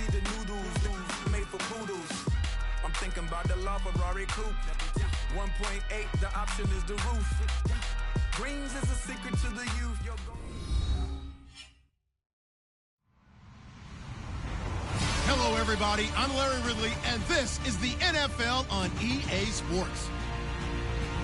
see the noodles made for poodles. I'm thinking about the LaFerrari coupe. 1.8, the option is the roof. Dreams is a secret to the youth. Hello, everybody. I'm Larry Ridley, and this is the NFL on EA Sports.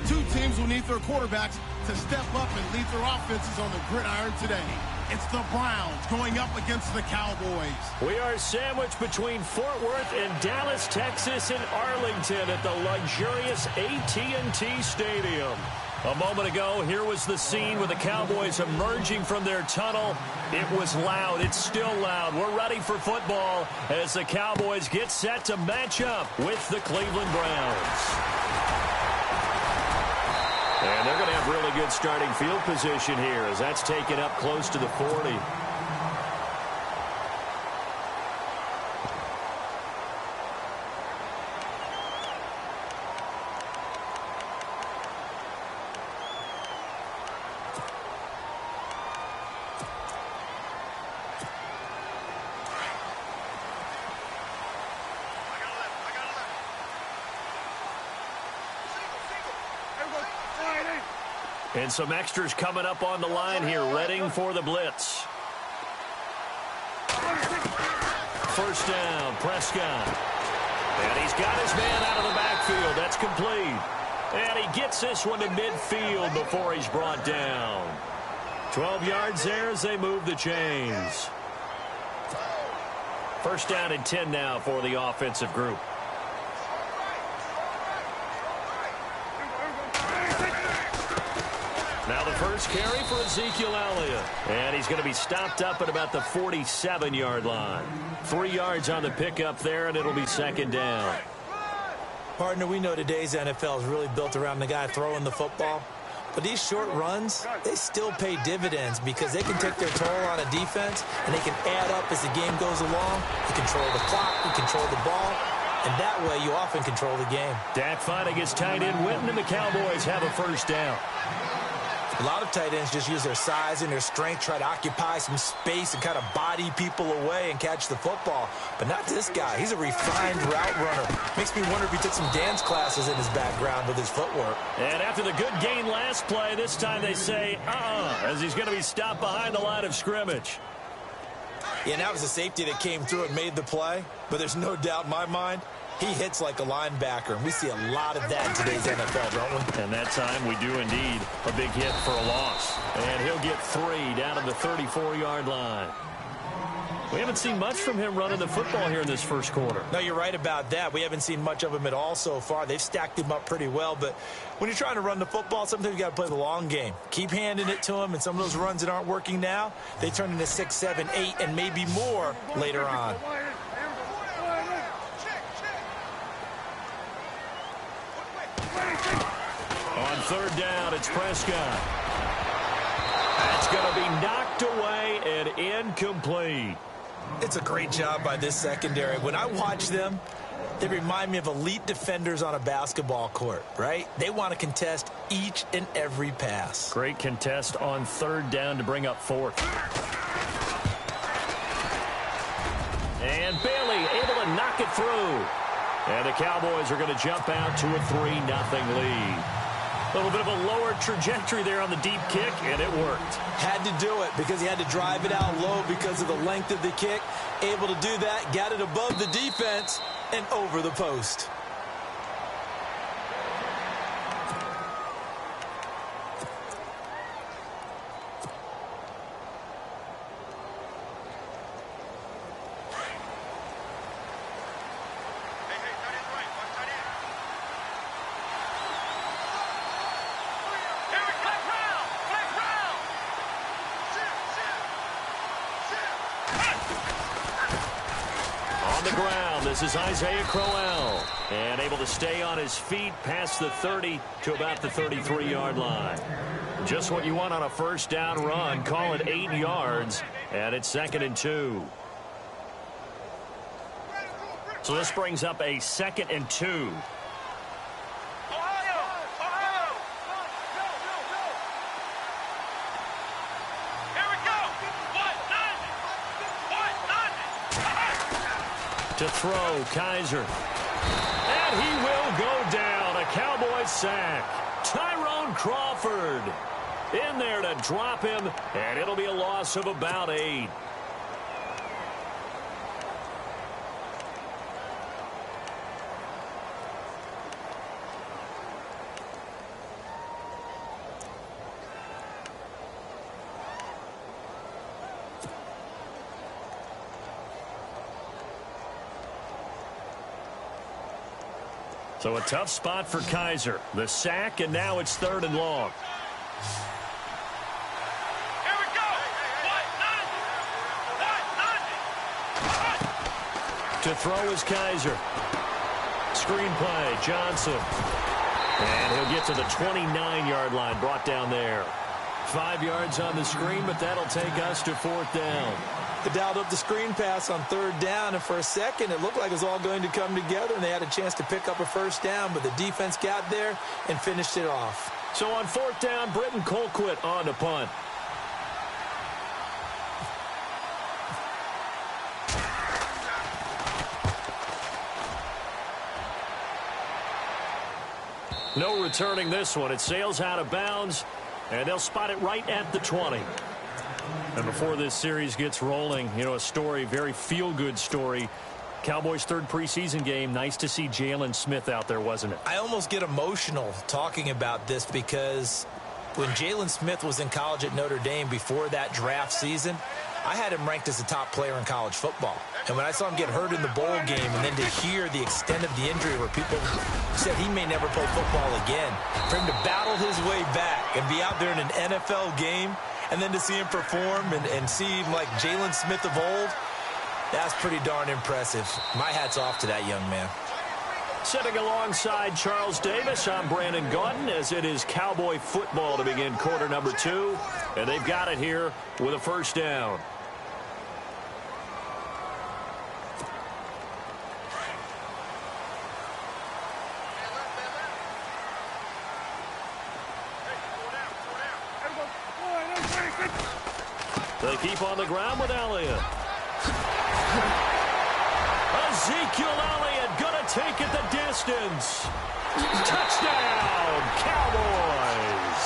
Two teams will need their quarterbacks to step up and lead their offenses on the gridiron today. It's the Browns going up against the Cowboys. We are sandwiched between Fort Worth and Dallas, Texas, and Arlington at the luxurious AT&T Stadium. A moment ago, here was the scene with the Cowboys emerging from their tunnel. It was loud. It's still loud. We're ready for football as the Cowboys get set to match up with the Cleveland Browns. And they're going to have really good starting field position here as that's taken up close to the 40. And some extras coming up on the line here, readying for the blitz. First down, Prescott. And he's got his man out of the backfield. That's complete. And he gets this one to midfield before he's brought down. 12 yards there as they move the chains. First down and 10 now for the offensive group. Now the first carry for Ezekiel Elliott. And he's going to be stopped up at about the 47-yard line. 3 yards on the pickup there, and it'll be second down. Partner, we know today's NFL is really built around the guy throwing the football. But these short runs, they still pay dividends because they can take their toll on a defense, and they can add up as the game goes along. You control the clock, you control the ball, and that way you often control the game. Dak finally gets tight end Witten, and the Cowboys have a first down. A lot of tight ends just use their size and their strength, try to occupy some space and kind of body people away and catch the football. But not this guy. He's a refined route runner. Makes me wonder if he took some dance classes in his background with his footwork. And after the good gain last play, this time they say, as he's going to be stopped behind the line of scrimmage. Yeah, and that was a safety that came through and made the play. But there's no doubt in my mind, he hits like a linebacker, and we see a lot of that in today's NFL, don't we? And that time we do indeed a big hit for a loss. And he'll get 3 down to the 34-yard line. We haven't seen much from him running the football here in this first quarter. No, you're right about that. We haven't seen much of him at all so far. They've stacked him up pretty well, but when you're trying to run the football, sometimes you got to play the long game. Keep handing it to him, and some of those runs that aren't working now, they turn into 6, 7, 8, and maybe more later on. On third down, it's Prescott. That's going to be knocked away and incomplete. It's a great job by this secondary. When I watch them, they remind me of elite defenders on a basketball court, right? They want to contest each and every pass. Great contest on third down to bring up fourth. And Bailey able to knock it through. And the Cowboys are going to jump out to a 3-0 lead. A little bit of a lower trajectory there on the deep kick, and it worked. Had to do it because he had to drive it out low because of the length of the kick. Able to do that, got it above the defense and over the post. This is Isaiah Crowell, and able to stay on his feet past the 30 to about the 33-yard line. Just what you want on a first down run. Call it 8 yards, and it's 2nd and 2. So this brings up a 2nd and 2. To throw, Kaiser. And he will go down. A Cowboy sack. Tyrone Crawford in there to drop him, and it'll be a loss of about 8. So a tough spot for Kaiser. The sack, and now it's 3rd and long. Here we go. To throw is Kaiser. Screen play, Johnson. And he'll get to the 29-yard line, brought down there. 5 yards on the screen, but that'll take us to 4th down. They dialed up the screen pass on 3rd down, and for a second it looked like it was all going to come together, and they had a chance to pick up a 1st down, but the defense got there and finished it off. So on 4th down, Britton Colquitt on to punt. No returning this one. It sails out of bounds, and they'll spot it right at the 20. And before this series gets rolling, you know, a story, very feel-good story. Cowboys' 3rd preseason game. Nice to see Jalen Smith out there, wasn't it? I almost get emotional talking about this because when Jalen Smith was in college at Notre Dame before that draft season, I had him ranked as the top player in college football. And when I saw him get hurt in the bowl game and then to hear the extent of the injury where people said he may never play football again, for him to battle his way back and be out there in an NFL game and then to see him perform and see him like Jalen Smith of old, that's pretty darn impressive. My hat's off to that young man. Sitting alongside Charles Davis, I'm Brandon Gaudin, as it is Cowboy football to begin quarter number 2. And they've got it here with a 1st down. They keep on the ground with Elliott. Ezekiel Elliott gonna take it the distance. Touchdown, Cowboys.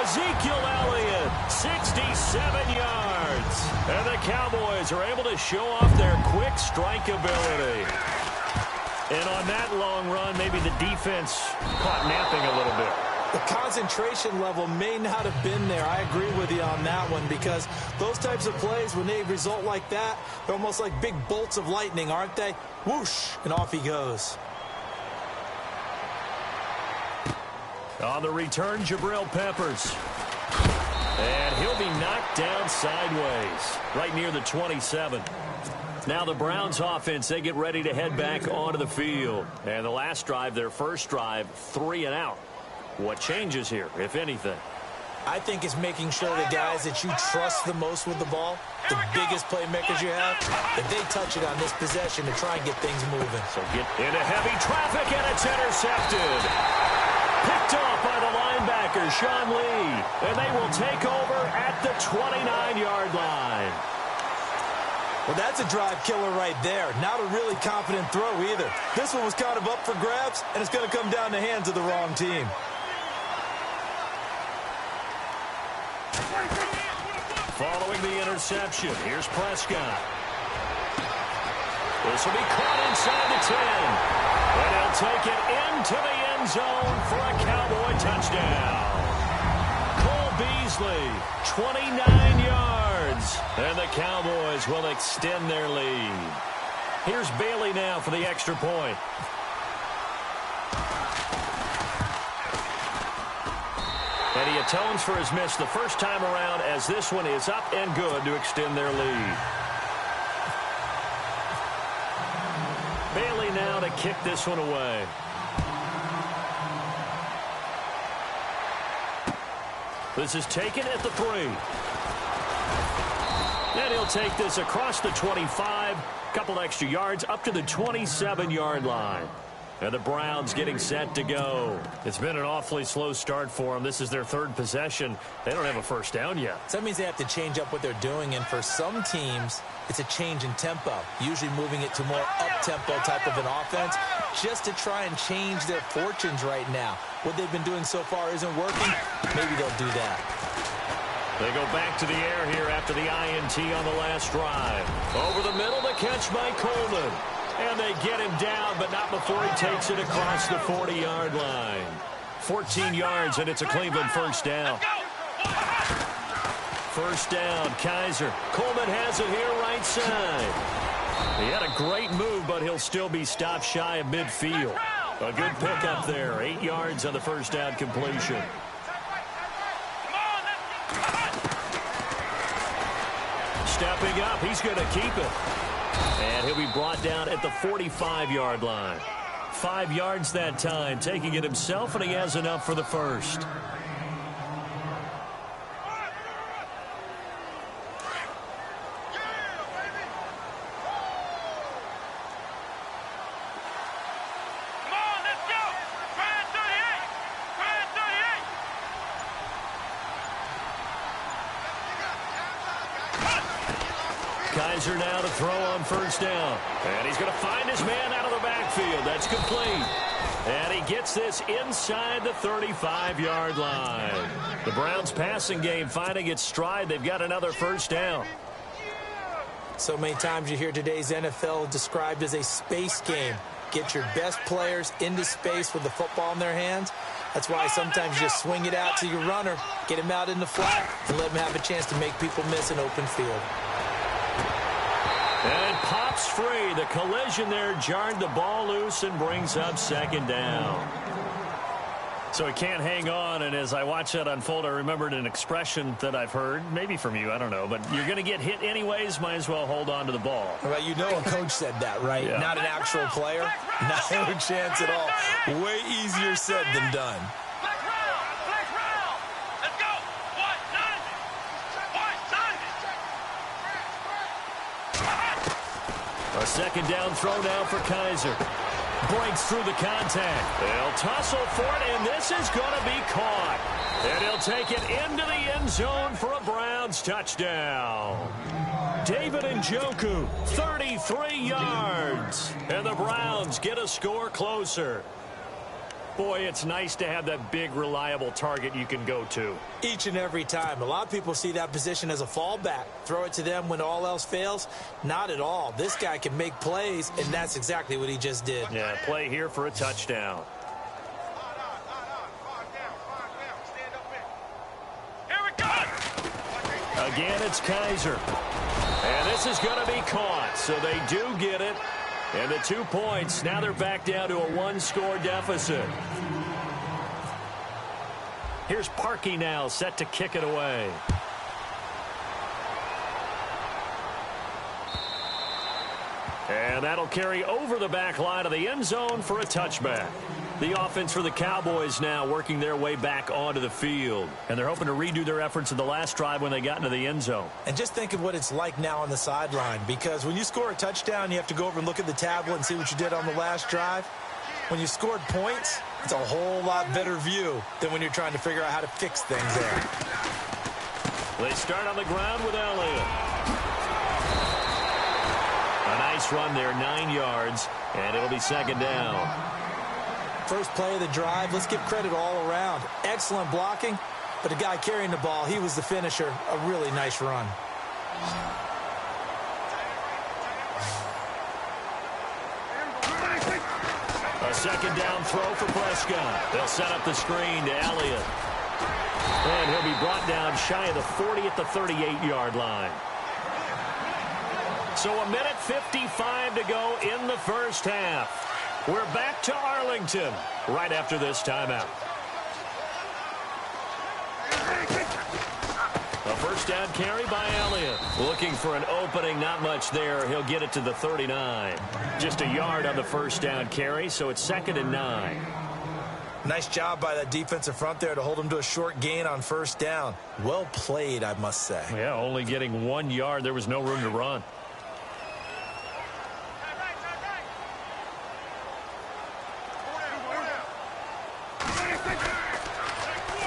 Ezekiel Elliott, 67 yards. And the Cowboys are able to show off their quick strike ability. And on that long run, maybe the defense caught napping a little bit. The concentration level may not have been there. I agree with you on that one, because those types of plays, when they result like that, they're almost like big bolts of lightning, aren't they? Whoosh, and off he goes. On the return, Jabril Peppers. And he'll be knocked down sideways, right near the 27. Now the Browns offense, they get ready to head back onto the field. And the last drive, their first drive, 3 and out. What changes here, if anything? I think it's making sure the guys that you trust the most with the ball, the biggest playmakers you have, that they touch it on this possession to try and get things moving. So get into heavy traffic, and it's intercepted. Picked off by the linebacker, Sean Lee. And they will take over at the 29-yard line. Well, that's a drive killer right there. Not a really confident throw either. This one was kind of up for grabs, and it's going to come down the hands of the wrong team. Following the interception, here's Prescott. This will be caught inside the 10. And he'll take it into the end zone for a Cowboy touchdown. Cole Beasley, 29 yards. And the Cowboys will extend their lead. Here's Bailey now for the extra point. And he atones for his miss the first time around, as this one is up and good to extend their lead. Bailey now to kick this one away. This is taken at the 3. And he'll take this across the 25, couple extra yards up to the 27-yard line. And the Browns getting set to go. It's been an awfully slow start for them. This is their third possession. They don't have a first down yet. So that means they have to change up what they're doing, and for some teams, it's a change in tempo, usually moving it to more up-tempo type of an offense just to try and change their fortunes right now. What they've been doing so far isn't working. Maybe they'll do that. They go back to the air here after the INT on the last drive. Over the middle, the catch by Coleman. And they get him down, but not before he takes it across the 40-yard line. 14 yards, and it's a Cleveland first down. First down, Kaiser. Coleman has it here right side. He had a great move, but he'll still be stopped shy of midfield. A good pickup there. 8 yards on the first down completion. Stepping up, he's going to keep it. And he'll be brought down at the 45-yard line. 5 yards that time, taking it himself, and he has enough for the first. Kaiser now to throw on first down. And he's going to find his man out of the backfield. That's complete. And he gets this inside the 35-yard line. The Browns passing game finding its stride. They've got another first down. So many times you hear today's NFL described as a space game. Get your best players into space with the football in their hands. That's why sometimes you just swing it out to your runner, get him out in the flat, and let him have a chance to make people miss an open field. And pops free. The collision there jarred the ball loose and brings up second down. So he can't hang on, and as I watch that unfold, I remembered an expression that I've heard, maybe from you, I don't know, but you're going to get hit anyways, might as well hold on to the ball. Well, you know a coach said that, right? Yeah. Not an actual player. Not a chance at all. Way easier said than done. A second down throw now for Kaiser. Breaks through the contact. They'll tussle for it, and this is going to be caught. And he'll take it into the end zone for a Browns touchdown. David Njoku, 33 yards. And the Browns get a score closer. Boy, it's nice to have that big, reliable target you can go to. Each and every time. A lot of people see that position as a fallback. Throw it to them when all else fails. Not at all. This guy can make plays, and that's exactly what he just did. Yeah, play here for a touchdown. Here we go! Again, it's Kaiser. And this is going to be caught, so they do get it. And the 2 points, now they're back down to a one-score deficit. Here's Parkey now, set to kick it away. And that'll carry over the back line of the end zone for a touchback. The offense for the Cowboys now working their way back onto the field. And they're hoping to redo their efforts in the last drive when they got into the end zone. And just think of what it's like now on the sideline, because when you score a touchdown, you have to go over and look at the tablet and see what you did on the last drive. When you scored points, it's a whole lot better view than when you're trying to figure out how to fix things there. They start on the ground with Elliott. A nice run there, 9 yards, and it'll be second down. First play of the drive, let's give credit all around. Excellent blocking, but the guy carrying the ball, he was the finisher. A really nice run. A second down throw for Prescott. They'll set up the screen to Elliott. And he'll be brought down shy of the 40 at the 38-yard line. So a minute 55 to go in the first half. We're back to Arlington right after this timeout. A first down carry by Elliott. Looking for an opening, not much there. He'll get it to the 39. Just a yard on the first down carry, so it's 2nd and 9. Nice job by that defensive front there to hold him to a short gain on first down. Well played, I must say. Yeah, only getting 1 yard. There was no room to run.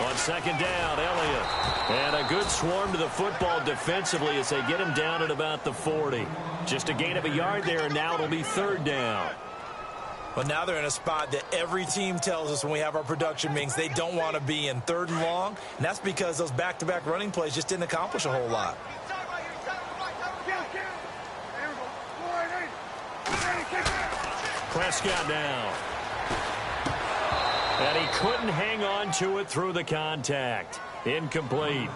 On second down, Elliott. And a good swarm to the football defensively as they get him down at about the 40. Just a gain of a yard there, and now it'll be third down. Well, now they're in a spot that every team tells us when we have our production meetings they don't want to be in, third and long. And that's because those back-to-back running plays just didn't accomplish a whole lot. Prescott now. And he couldn't hang on to it through the contact. Incomplete.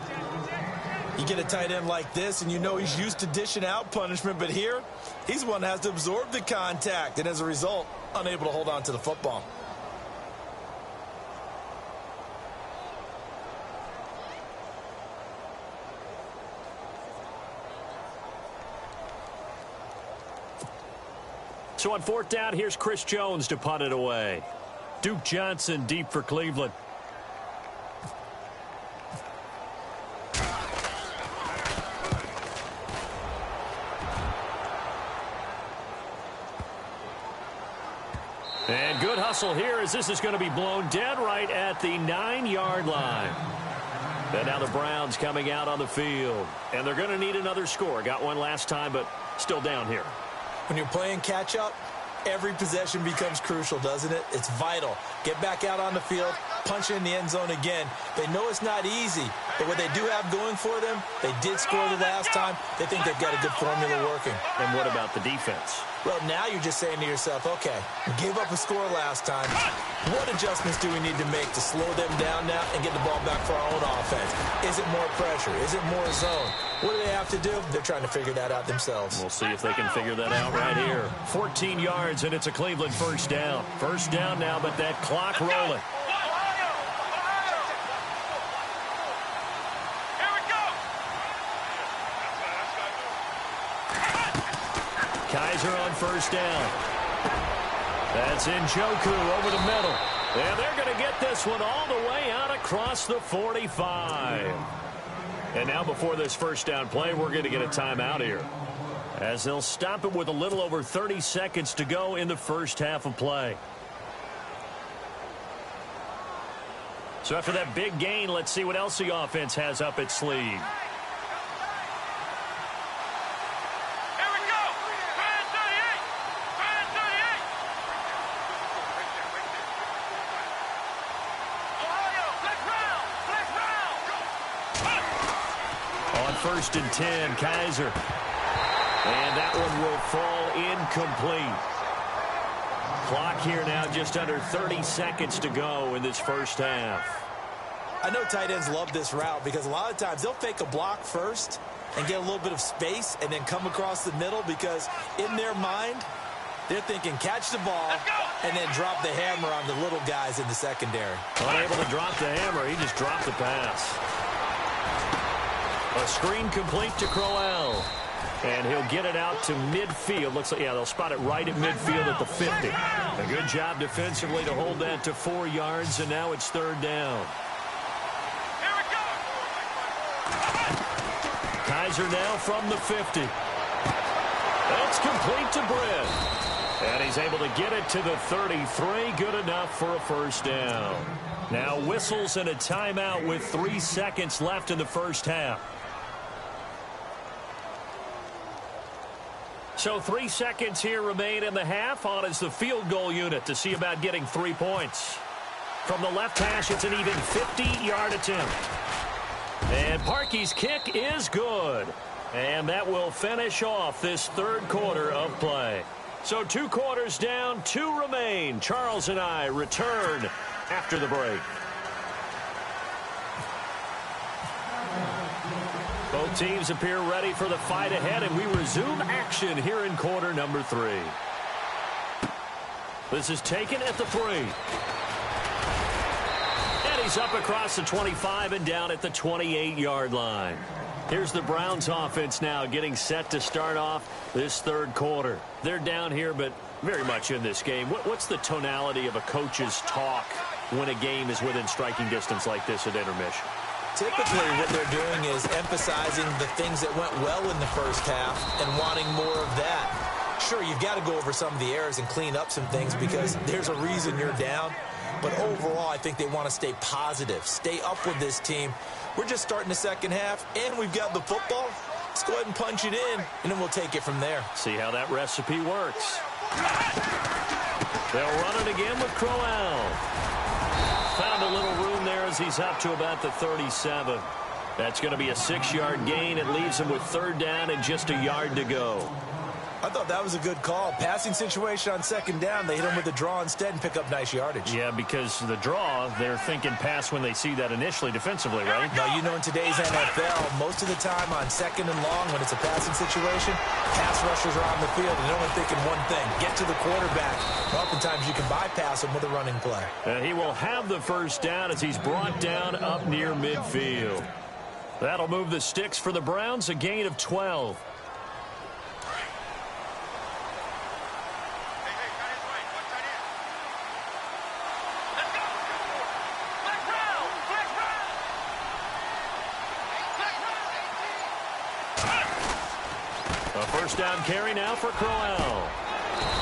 You get a tight end like this, and you know he's used to dishing out punishment, but here, he's the one that has to absorb the contact, and as a result, unable to hold on to the football. So on fourth down, here's Chris Jones to punt it away. Duke Johnson deep for Cleveland. And good hustle here as this is going to be blown dead right at the 9-yard line. And now the Browns coming out on the field. And they're going to need another score. Got one last time, but still down here. When you're playing catch-up, every possession becomes crucial, doesn't it? It's vital. Get back out on the field, punch in the end zone again. They know it's not easy, but what they do have going for them, they did score the last time. They think they've got a good formula working. And what about the defense? Well, now you're just saying to yourself, okay, we gave up a score last time. What adjustments do we need to make to slow them down now and get the ball back for our own offense? Is it more pressure? Is it more zone? What do they have to do? They're trying to figure that out themselves. We'll see if they can figure that out right here. 14 yards, and it's a Cleveland first down. First down now, but that clock rolling. Kaiser on first down. That's Njoku over the middle. And they're going to get this one all the way out across the 45. And now before this first down play, we're going to get a timeout here, as they'll stop it with a little over 30 seconds to go in the first half of play. So after that big gain, let's see what else the offense has up its sleeve. First and 10, Kaiser. And that one will fall incomplete. Clock here now just under 30 seconds to go in this first half. I know tight ends love this route because a lot of times they'll fake a block first and get a little bit of space and then come across the middle because in their mind, they're thinking catch the ball and then drop the hammer on the little guys in the secondary. Unable to drop the hammer, he just dropped the pass. A screen complete to Crowell. And he'll get it out to midfield. Looks like, yeah, they'll spot it right at midfield at the 50. A good job defensively to hold that to 4 yards, and now it's third down. Here we go. Kaiser now from the 50. That's complete to Britt. And he's able to get it to the 33. Good enough for a first down. Now whistles and a timeout with 3 seconds left in the first half. So 3 seconds here remain in the half. On is the field goal unit to see about getting 3 points. From the left hash, it's an even 50-yard attempt. And Parkey's kick is good. And that will finish off this third quarter of play. So 2 quarters down, 2 remain. Charles and I return after the break. Both teams appear ready for the fight ahead, and we resume action here in quarter number 3. This is taken at the 3. And he's up across the 25 and down at the 28-yard line. Here's the Browns offense now getting set to start off this third quarter. They're down here, but very much in this game. What's the tonality of a coach's talk when a game is within striking distance like this at intermission? Typically, what they're doing is emphasizing the things that went well in the first half and wanting more of that. Sure, you've got to go over some of the errors and clean up some things because there's a reason you're down. But overall, I think they want to stay positive, stay up with this team. We're just starting the second half, and we've got the football. Let's go ahead and punch it in, and then we'll take it from there. See how that recipe works. They'll run it again with Crowell. Found a little room there as he's up to about the 37. That's going to be a 6-yard gain. It leaves him with third down and just a yard to go. I thought that was a good call. Passing situation on second down, they hit him with the draw instead and pick up nice yardage. Yeah, because the draw, they're thinking pass when they see that initially defensively, right? Now, you know, in today's NFL, most of the time on second and long, when it's a passing situation, pass rushers are on the field and they're only thinking one thing, get to the quarterback. Oftentimes you can bypass him with a running play. And he will have the first down as he's brought down up near midfield. That'll move the sticks for the Browns, a gain of 12. First down carry now for Crowell.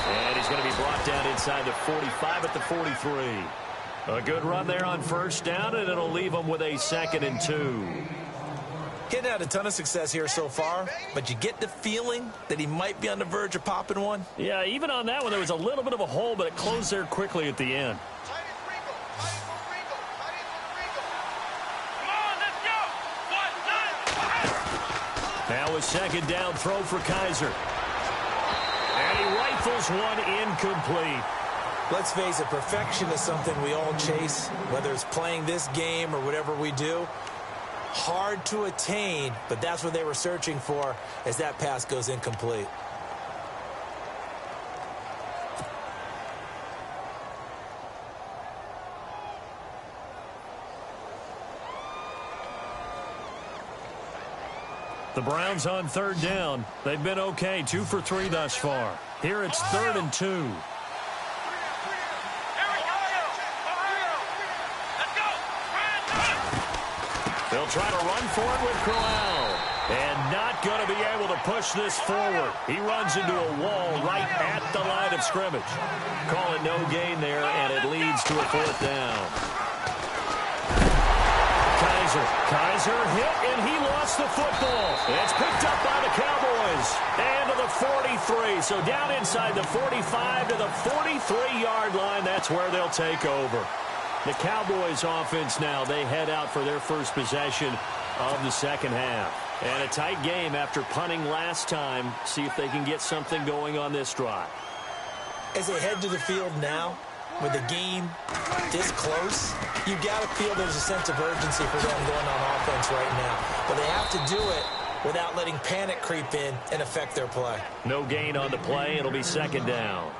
And he's going to be brought down inside the 45 at the 43. A good run there on first down, and it'll leave him with a 2nd and 2. Getting had a ton of success here so far, but you get the feeling that he might be on the verge of popping one. Yeah, even on that one, there was a little bit of a hole, but it closed there quickly at the end. Now a second down throw for Kaiser. And he rifles one incomplete. Let's face it, perfection is something we all chase, whether it's playing this game or whatever we do. Hard to attain, but that's what they were searching for as that pass goes incomplete. The Browns on third down. They've been okay, 2 for 3 thus far. Here it's 3rd and 2. They'll try to run for it with Crowell. And not going to be able to push this forward. He runs into a wall right at the line of scrimmage. Call it no gain there, and it leads to a 4th down. Kaiser hit, and he lost the football. It's picked up by the Cowboys. And to the 43. So down inside the 45 to the 43-yard line. That's where they'll take over. The Cowboys offense now, they head out for their first possession of the second half. And a tight game after punting last time. See if they can get something going on this drive. As they head to the field now, with the game this close, you got to feel there's a sense of urgency for them going on offense right now. But they have to do it without letting panic creep in and affect their play. No gain on the play. It'll be 2nd down.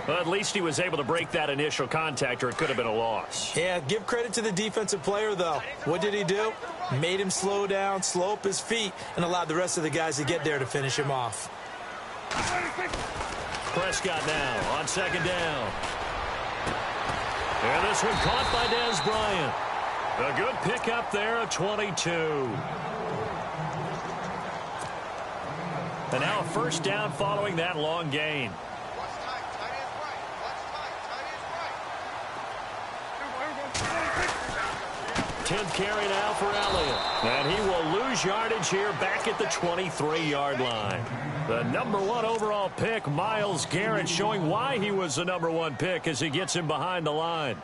Well, at least he was able to break that initial contact, or it could have been a loss. Yeah, give credit to the defensive player, though. What did he do? Made him slow down, slow up his feet, and allowed the rest of the guys to get there to finish him off. Prescott now on 2nd down. And this one caught by Dez Bryant. A good pickup there of 22. And now a first down following that long gain. 10th carry now for Elliott. And he will lose yardage here back at the 23-yard line. The #1 overall pick, Myles Garrett, showing why he was the #1 pick as he gets him behind the line.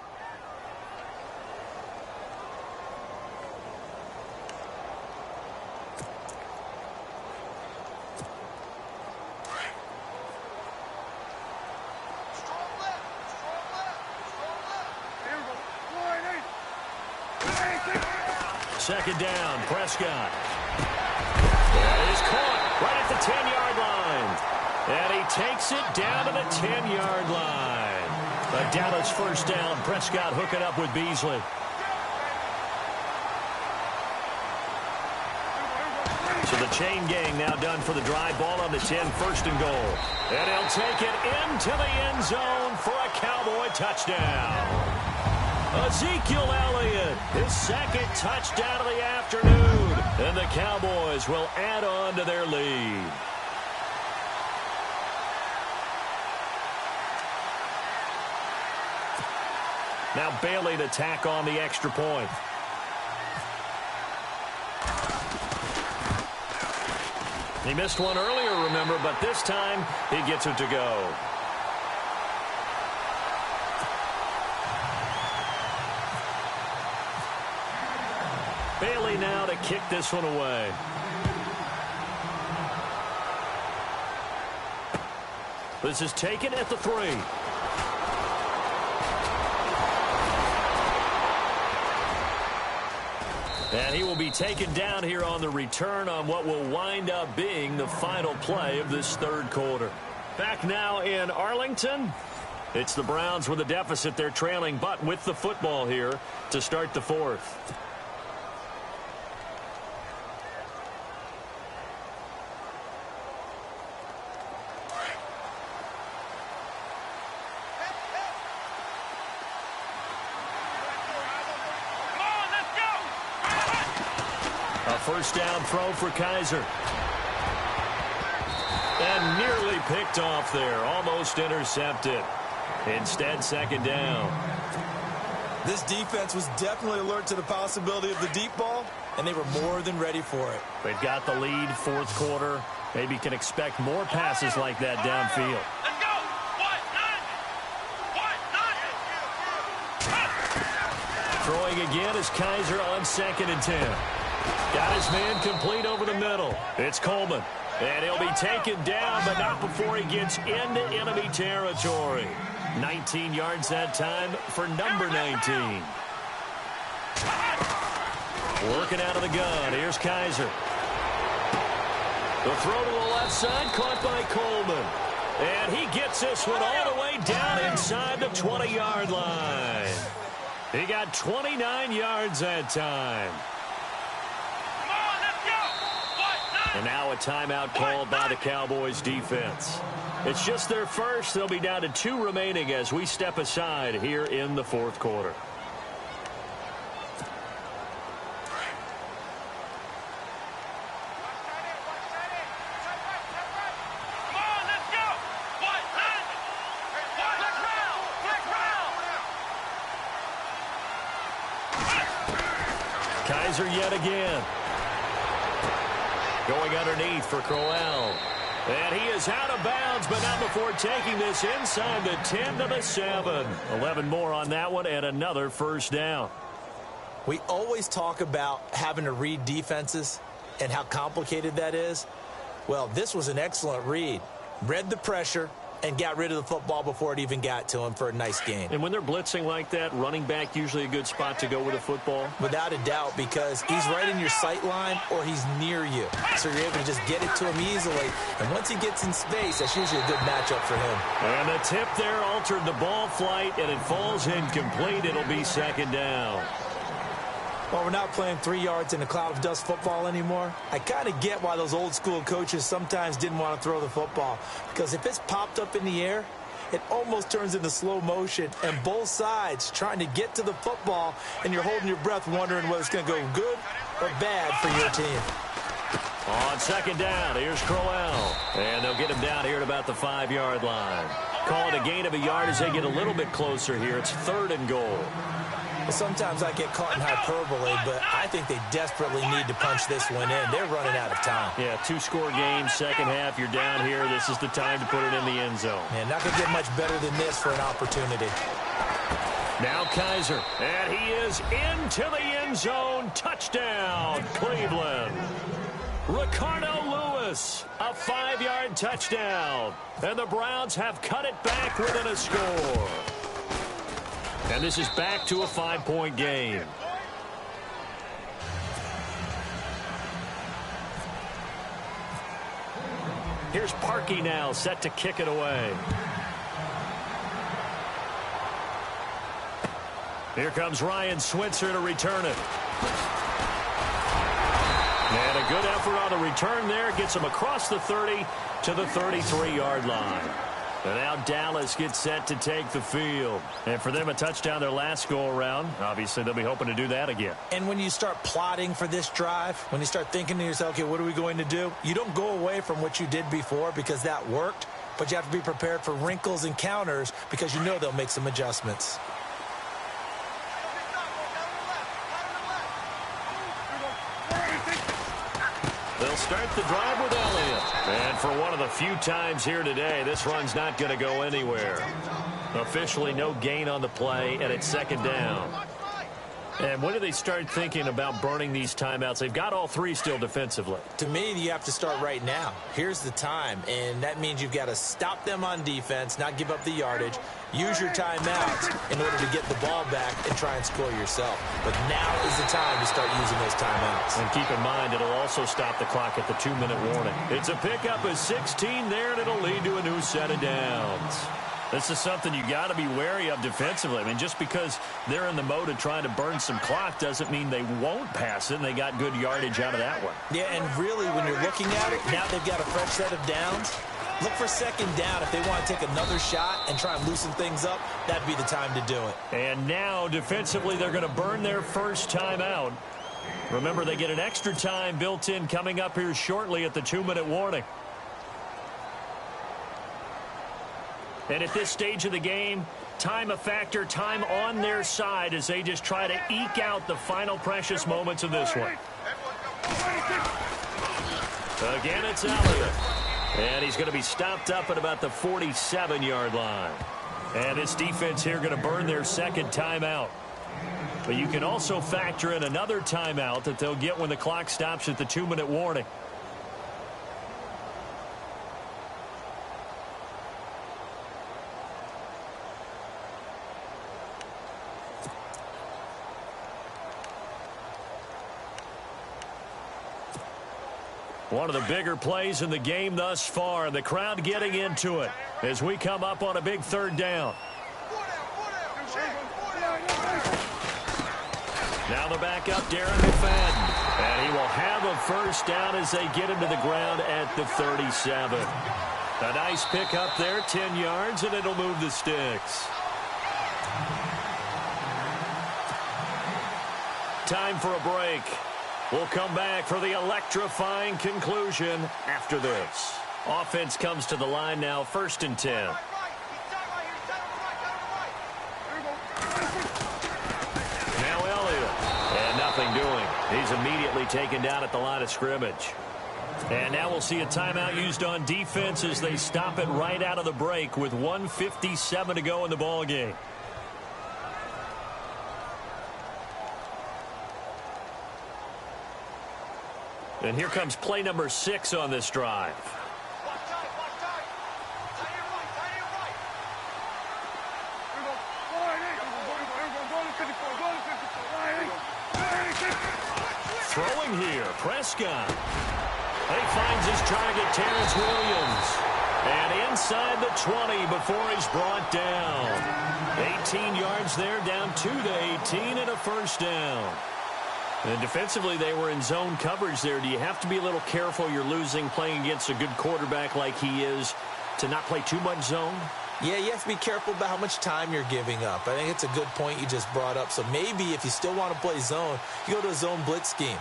Second down, Prescott. That is caught right at the 10-yard line. And he takes it down to the 10-yard line. A Dallas first down. Prescott hooking up with Beasley. So the chain gang now done for the drive. Ball on the 10, 1st and goal. And he'll take it into the end zone for a Cowboy touchdown. Ezekiel Elliott, his 2nd touchdown of the afternoon. And the Cowboys will add on to their lead. Now Bailey to tack on the extra point. He missed one earlier, remember, but this time he gets it to go. Bailey now to kick this one away. This is taken at the 3. And he will be taken down here on the return on what will wind up being the final play of this third quarter. Back now in Arlington. It's the Browns with a deficit. They're trailing, but with the football here to start the fourth. First down throw for Kaiser. And nearly picked off there. Almost intercepted. Instead, second down. This defense was definitely alert to the possibility of the deep ball, and they were more than ready for it. They've got the lead, fourth quarter. Maybe can expect more passes like that downfield. Let's go. Throwing again is Kaiser on 2nd and 10. Got his man complete over the middle. It's Coleman. And he'll be taken down, but not before he gets into enemy territory. 19 yards that time for number 19. Working out of the gun. Here's Kaiser. The throw to the left side, caught by Coleman. And he gets this one all the way down inside the 20-yard line. He got 29 yards that time. And now a timeout called by the Cowboys defense. It's just their first. They'll be down to 2 remaining as we step aside here in the fourth quarter. Kaiser yet again. Going underneath for Crowell. And he is out of bounds, but not before taking this inside the 10 to the 7. 11 more on that one and another first down. We always talk about having to read defenses and how complicated that is. Well, this was an excellent read. Read the pressure and got rid of the football before it even got to him for a nice gain. And when they're blitzing like that, running back usually a good spot to go with a football? Without a doubt, because he's right in your sight line or he's near you. So you're able to just get it to him easily. And once he gets in space, that's usually a good matchup for him. And the tip there altered the ball flight, and it falls incomplete. It'll be second down. Well, we're not playing 3 yards in a cloud of dust football anymore. I kind of get why those old school coaches sometimes didn't want to throw the football. Because if it's popped up in the air, it almost turns into slow motion. And both sides trying to get to the football, and you're holding your breath wondering whether it's going to go good or bad for your team. On second down, here's Crowell. And they'll get him down here at about the 5-yard line. Call it a gain of a yard as they get a little bit closer here. It's 3rd and goal. Sometimes I get caught in hyperbole, but I think they desperately need to punch this one in. They're running out of time. Yeah, 2-score game, second half. You're down here. This is the time to put it in the end zone. Man, not going to get much better than this for an opportunity. Now Kaiser, and he is into the end zone. Touchdown, Cleveland. Ricardo Lewis, a 5-yard touchdown. And the Browns have cut it back within a score. And this is back to a 5-point game. Here's Parkey now, set to kick it away. Here comes Ryan Switzer to return it. And a good effort on the return there. Gets him across the 30 to the 33-yard line. And now Dallas gets set to take the field. And for them, a touchdown their last go-around. Obviously, they'll be hoping to do that again. And when you start plotting for this drive, when you start thinking to yourself, okay, what are we going to do? You don't go away from what you did before because that worked, but you have to be prepared for wrinkles and counters because you know they'll make some adjustments. They'll start the drive with Elliott. And for one of the few times here today, this run's not going to go anywhere. Officially no gain on the play, and it's second down. And when do they start thinking about burning these timeouts? They've got all three still defensively. To me, you have to start right now. Here's the time, and that means you've got to stop them on defense, not give up the yardage, use your timeouts in order to get the ball back and try and score yourself. But now is the time to start using those timeouts. And keep in mind, it'll also stop the clock at the 2-minute warning. It's a pickup of 16 there, and it'll lead to a new set of downs. This is something you got to be wary of defensively. I mean, just because they're in the mode of trying to burn some clock doesn't mean they won't pass it, and they got good yardage out of that one. Yeah, and really, when you're looking at it, now they've got a fresh set of downs. Look for second down. If they want to take another shot and try and loosen things up, that'd be the time to do it. And now, defensively, they're going to burn their first time out. Remember, they get an extra time built in coming up here shortly at the 2-minute warning. And at this stage of the game, time a factor, time on their side as they just try to eke out the final precious moments of this one. Again, it's Elliott. And he's going to be stopped up at about the 47-yard line. And this defense here going to burn their second timeout. But you can also factor in another timeout that they'll get when the clock stops at the 2-minute warning. One of the bigger plays in the game thus far. The crowd getting into it as we come up on a big third down. Now the backup, Darren McFadden. And he will have a first down as they get him to the ground at the 37. A nice pickup there, 10 yards, and it'll move the sticks. Time for a break. We'll come back for the electrifying conclusion after this. Offense comes to the line now, 1st and 10. Now Elliott. And nothing doing. He's immediately taken down at the line of scrimmage. And now we'll see a timeout used on defense as they stop it right out of the break with 1:57 to go in the ball game. And here comes play number 6 on this drive. Throwing here, Prescott. He finds his target, Terrence Williams. And inside the 20 before he's brought down. 18 yards there, down to the 18 and a first down. And defensively, they were in zone coverage there. Do you have to be a little careful you're losing playing against a good quarterback like he is to not play too much zone? Yeah, you have to be careful about how much time you're giving up. I think it's a good point you just brought up. So maybe if you still want to play zone, you go to a zone blitz scheme.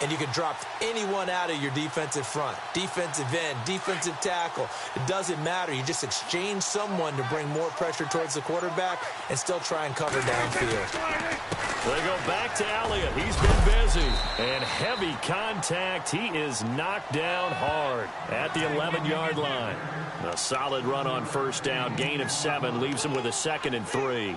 And you can drop anyone out of your defensive front, defensive end, defensive tackle. It doesn't matter. You just exchange someone to bring more pressure towards the quarterback and still try and cover downfield. They go back to Elliott. He's been busy. And heavy contact. He is knocked down hard at the 11-yard line. A solid run on first down. Gain of 7 leaves him with a 2nd and 3.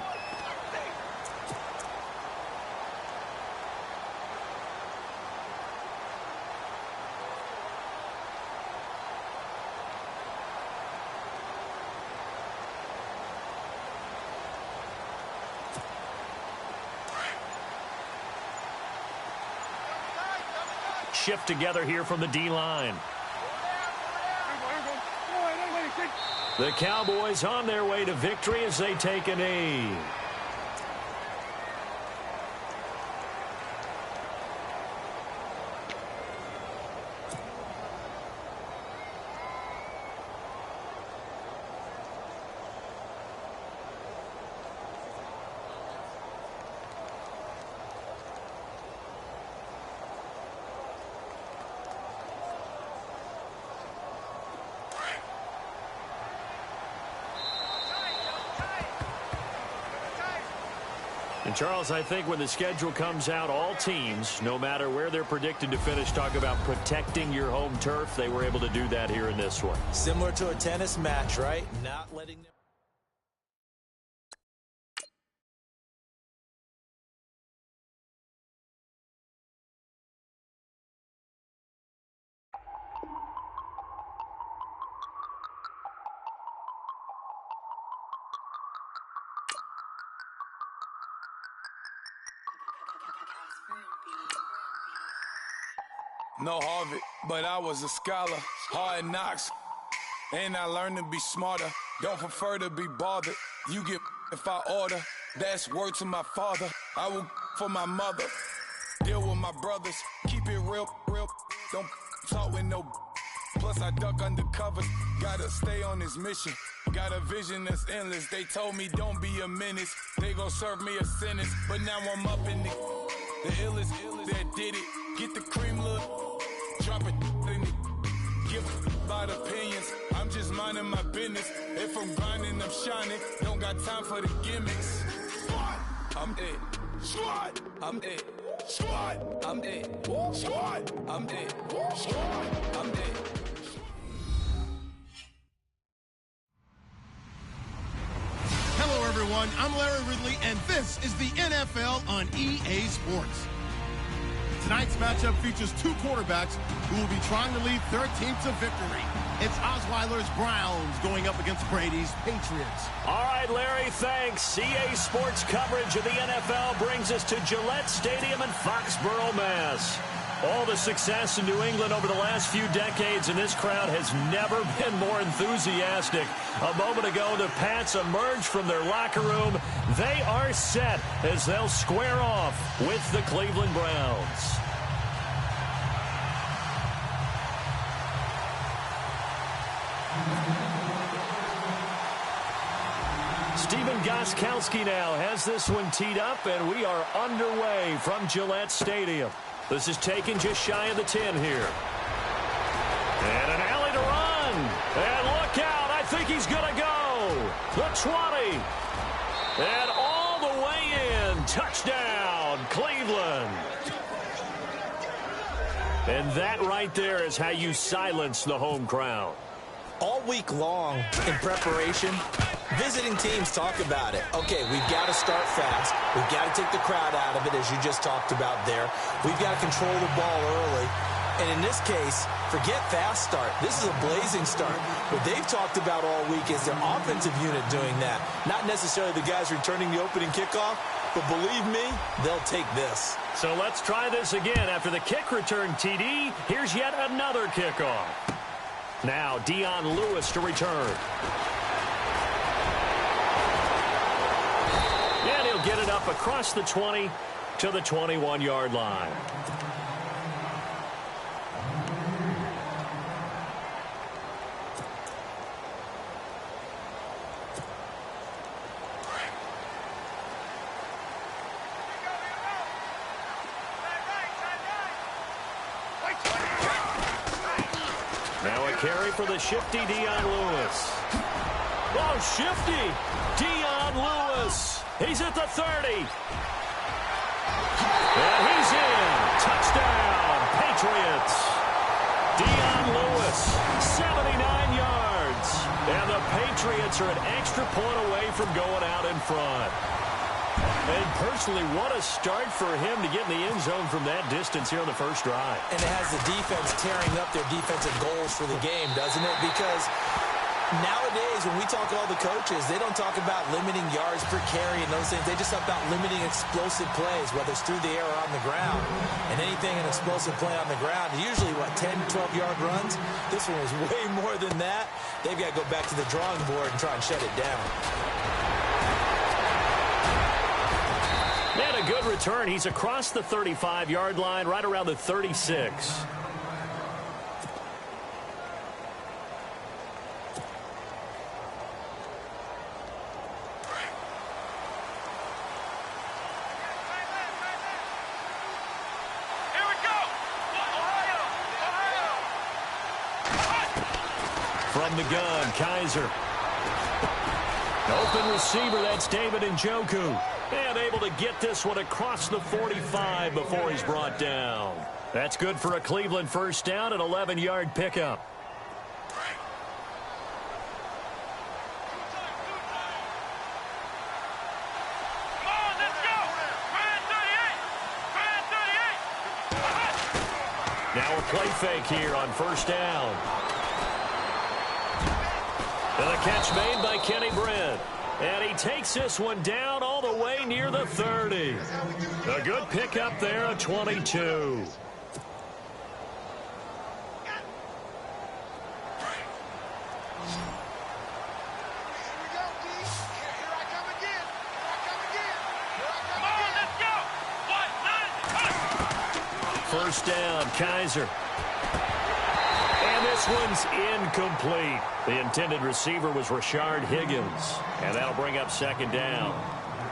Shift together here from the D-line. The Cowboys on their way to victory as they take a knee. And, Charles, I think when the schedule comes out, all teams, no matter where they're predicted to finish, talk about protecting your home turf. They were able to do that here in this one. Similar to a tennis match, right? Not letting them... No Harvard, but I was a scholar. Hard knocks, and I learned to be smarter. Don't prefer to be bothered. You get if I order. That's word to my father. I will for my mother. Deal with my brothers. Keep it real, real. Don't talk with no. Plus I duck undercover. Gotta stay on this mission. Got a vision that's endless. They told me don't be a menace. They gon' serve me a sentence. But now I'm up in the illest that did it. Get the cream look. Drop it in it. Give about opinions. I'm just minding my business. If I'm grinding, I'm shining. Don't got time for the gimmicks. Squad, I'm it. Squad, I'm it. Squad, I'm it. Squad, I'm it. Squad, I'm it. Hello, everyone. I'm Larry Ridley, and this is the NFL on EA Sports. Tonight's matchup features two quarterbacks who will be trying to lead their team to victory. It's Osweiler's Browns going up against Brady's Patriots. All right, Larry, thanks. EA Sports coverage of the NFL brings us to Gillette Stadium in Foxborough, Mass. All the success in New England over the last few decades, and this crowd has never been more enthusiastic. A moment ago, the Pats emerged from their locker room. They are set as they'll square off with the Cleveland Browns. Stephen Gostkowski now has this one teed up, and we are underway from Gillette Stadium. This is taken just shy of the 10 here. And an alley to run. And look out. I think he's going to go. The 20. And all the way in. Touchdown, Cleveland. And that right there is how you silence the home crowd. All week long in preparation, visiting teams talk about it. Okay, we've got to start fast. We've got to take the crowd out of it, as you just talked about there. We've got to control the ball early. And in this case, forget fast start. This is a blazing start. What they've talked about all week is their offensive unit doing that. Not necessarily the guys returning the opening kickoff, but believe me, they'll take this. So let's try this again. After the kick return TD, here's yet another kickoff. Now, Dion Lewis to return. And he'll get it up across the 20 to the 21-yard line. Now a carry for the shifty Dion Lewis. Oh, shifty Dion Lewis. He's at the 30. And he's in. Touchdown, Patriots. Dion Lewis, 79 yards. And the Patriots are an extra point away from going out in front. And personally, what a start for him to get in the end zone from that distance here on the first drive. And it has the defense tearing up their defensive goals for the game, doesn't it? Because nowadays, when we talk to all the coaches, they don't talk about limiting yards per carry and those things. They just talk about limiting explosive plays, whether it's through the air or on the ground. And anything an explosive play on the ground, usually, 10, 12-yard runs? This one was way more than that. They've got to go back to the drawing board and try and shut it down. And a good return. He's across the 35-yard line, right around the 36. From the gun, Kaiser. Open receiver, that's David Njoku. And able to get this one across the 45 before he's brought down. That's good for a Cleveland first down, an 11-yard pickup. Now a play fake here on first down. And a catch made by Kenny Britt. And he takes this one down all the way near the 30. A good pickup there, a 22. First down, Kaiser. And this one's incomplete. The intended receiver was Rashard Higgins. And that'll bring up second down.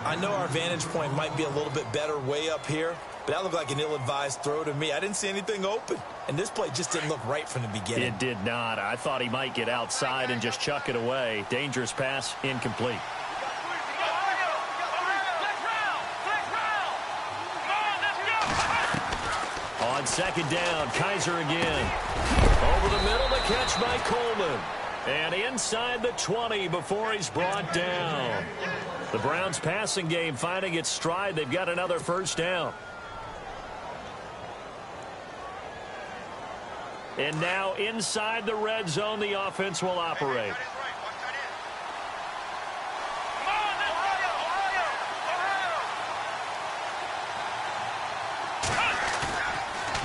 I know our vantage point might be a little bit better way up here, but that looked like an ill-advised throw to me. I didn't see anything open. And this play just didn't look right from the beginning. It did not. I thought he might get outside and just chuck it away. Dangerous pass, incomplete. On second down, Kaiser again. Over the middle, the catch by Coleman. And inside the 20 before he's brought down. The Browns passing game finding its stride. They've got another first down. And now inside the red zone, the offense will operate.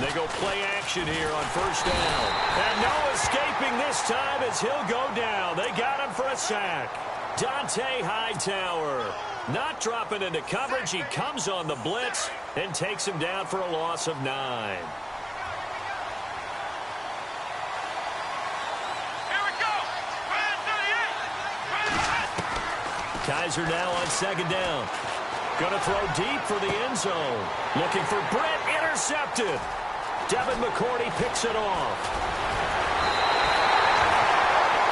They go play action here on first down. And no escaping this time as he'll go down. They got him for a sack. Dante Hightower not dropping into coverage. He comes on the blitz and takes him down for a loss of 9. Kaiser now on second down. Going to throw deep for the end zone. Looking for Britt, intercepted. Devin McCourty picks it off.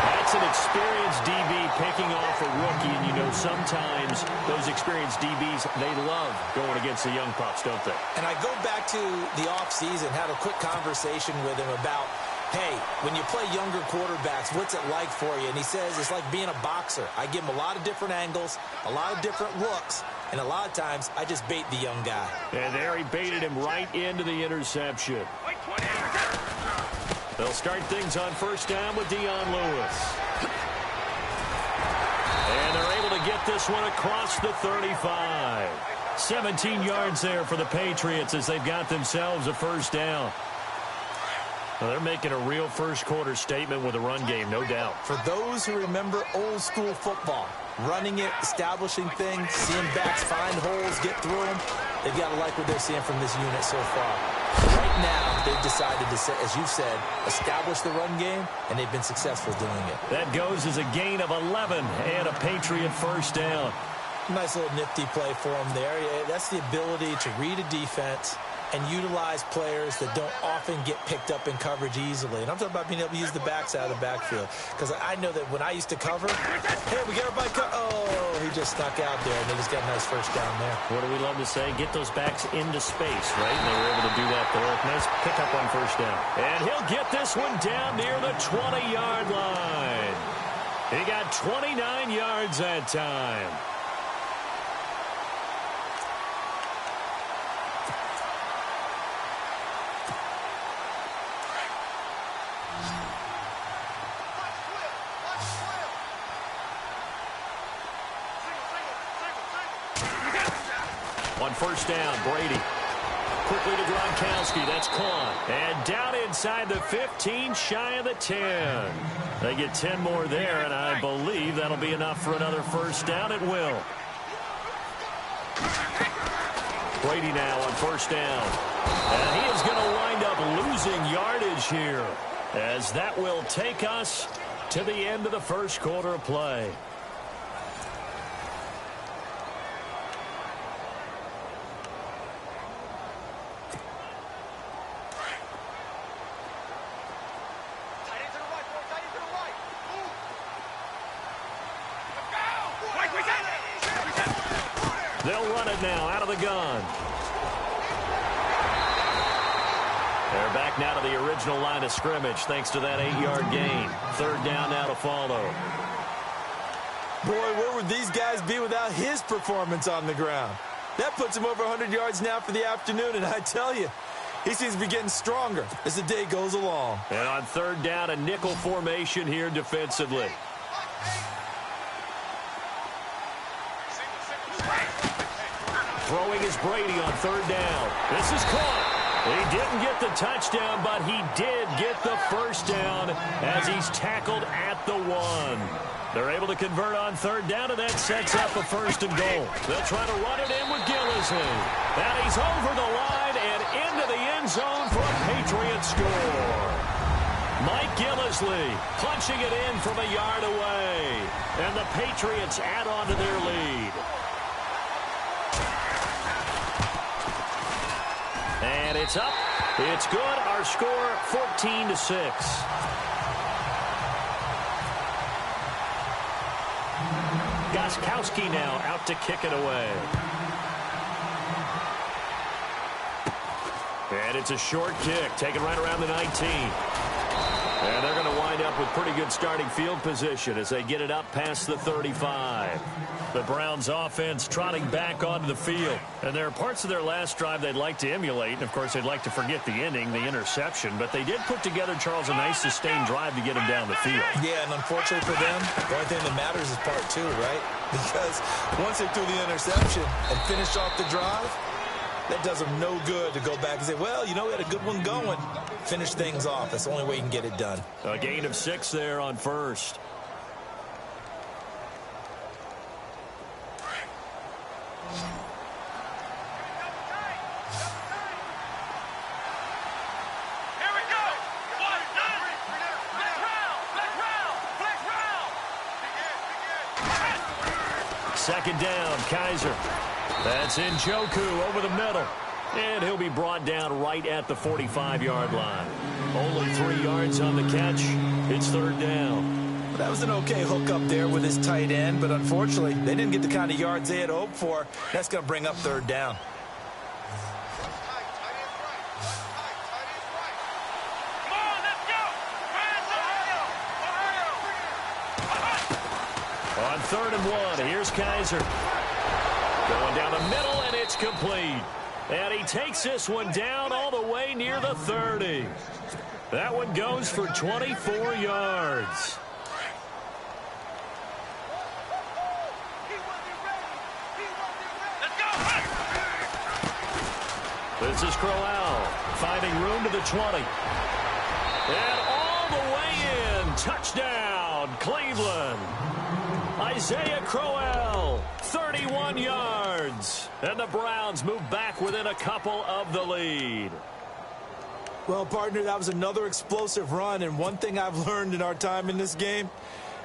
That's an experienced DB picking off a rookie, and you know sometimes those experienced DBs, they love going against the young pups, don't they? And I go back to the offseason, had a quick conversation with him about, hey, when you play younger quarterbacks, what's it like for you? And he says it's like being a boxer. I give him a lot of different angles, a lot of different looks, and a lot of times I just bait the young guy. And there he baited him right into the interception. They'll start things on first down with Dion Lewis. And they're able to get this one across the 35. 17 yards there for the Patriots as they've got themselves a first down. Well, they're making a real first quarter statement with a run game, no doubt. For those who remember old school football, running it, establishing things, seeing backs find holes, get through them, they've got to like what they're seeing from this unit so far. Right now, they've decided to, as you said, establish the run game, and they've been successful doing it. That goes as a gain of 11 and a Patriot first down. Nice little nifty play for them there. Yeah, that's the ability to read a defense and utilize players that don't often get picked up in coverage easily. And I'm talking about being able to use the backs out of the backfield. Because I know that when I used to cover, hey, we got everybody oh, he just snuck out there, and they just got a nice first down there. What do we love to say? Get those backs into space, right? And they were able to do that there. Nice pickup on first down. And he'll get this one down near the 20-yard line. He got 29 yards that time. On first down, Brady. Quickly to Gronkowski. That's caught. And down inside the 15, shy of the 10. They get 10 more there, and I believe that'll be enough for another first down. It will. Brady now on first down. And he is going to wind up losing yardage here, as that will take us to the end of the first quarter of play. They'll run it now out of the gun. They're back now to the original line of scrimmage thanks to that 8-yard gain. Third down now to follow. Boy, where would these guys be without his performance on the ground? That puts him over 100 yards now for the afternoon, and I tell you, he seems to be getting stronger as the day goes along. And on third down, a nickel formation here defensively. Throwing is Brady on third down. This is caught. He didn't get the touchdown, but he did get the first down as he's tackled at the 1. They're able to convert on third down, and that sets up a first and goal. They'll try to run it in with Gillisley. And he's over the line and into the end zone for a Patriot score. Mike Gillisley punching it in from a yard away. And the Patriots add on to their lead. And it's up. It's good. Our score, 14-6. Gostkowski now out to kick it away. And it's a short kick, taken right around the 19. And they're going to wind up with pretty good starting field position as they get it up past the 35. The Browns offense trotting back onto the field. And there are parts of their last drive they'd like to emulate. And, of course, they'd like to forget the ending, the interception. But they did put together, Charles, a nice sustained drive to get him down the field. Yeah, and unfortunately for them, the only thing that matters is part 2, right? Because once they threw the interception and finished off the drive, that does them no good to go back and say, well, you know, we had a good one going. Finish things off. That's the only way you can get it done. A gain of 6 there on first. Second down, Kaiser. That's Njoku over the middle. And he'll be brought down right at the 45-yard line. Only 3 yards on the catch. It's third down. That was an okay hook up there with his tight end, but unfortunately, they didn't get the kind of yards they had hoped for. That's going to bring up third down. On 3rd and 1, here's Kaiser. Going down the middle, and it's complete. And he takes this one down all the way near the 30. That one goes for 24 yards. This is Crowell finding room to the 20. And all the way in. Touchdown, Cleveland. Isaiah Crowell, 31 yards. And the Browns move back within a couple of the lead. Well, partner, that was another explosive run. And one thing I've learned in our time in this game,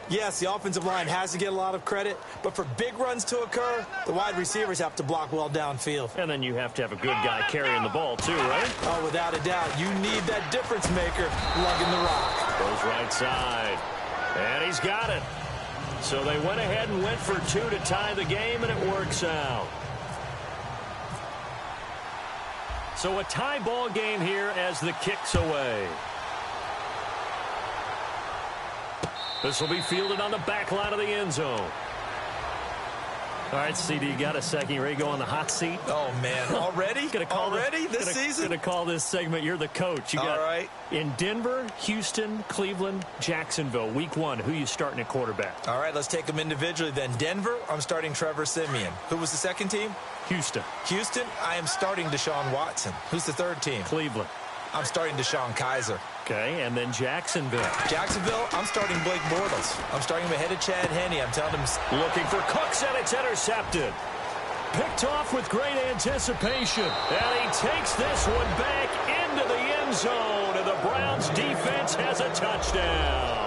yes, the offensive line has to get a lot of credit, but for big runs to occur, the wide receivers have to block well downfield. And then you have to have a good guy carrying the ball, too, right? Oh, without a doubt. You need that difference maker lugging the rock. Goes right side. And he's got it. So they went ahead and went for 2 to tie the game, and it works out. So a tie ball game here as the kick's away. This will be fielded on the back line of the end zone. All right, CD, you got a second. You ready to go on the hot seat? Oh, man. Already? Already this season? Going to call this segment, you're the coach. You got all right. In Denver, Houston, Cleveland, Jacksonville, week 1, who you starting at quarterback? All right, let's take them individually then. Denver, I'm starting Trevor Siemian. Who was the second team? Houston. Houston, I am starting Deshaun Watson. Who's the third team? Cleveland. I'm starting Deshaun Kaiser. Okay, and then Jacksonville. Jacksonville, I'm starting Blake Bortles. I'm starting him ahead of Chad Henne. I'm telling him. Looking for Cooks, and it's intercepted. Picked off with great anticipation. And he takes this one back into the end zone, and the Browns defense has a touchdown.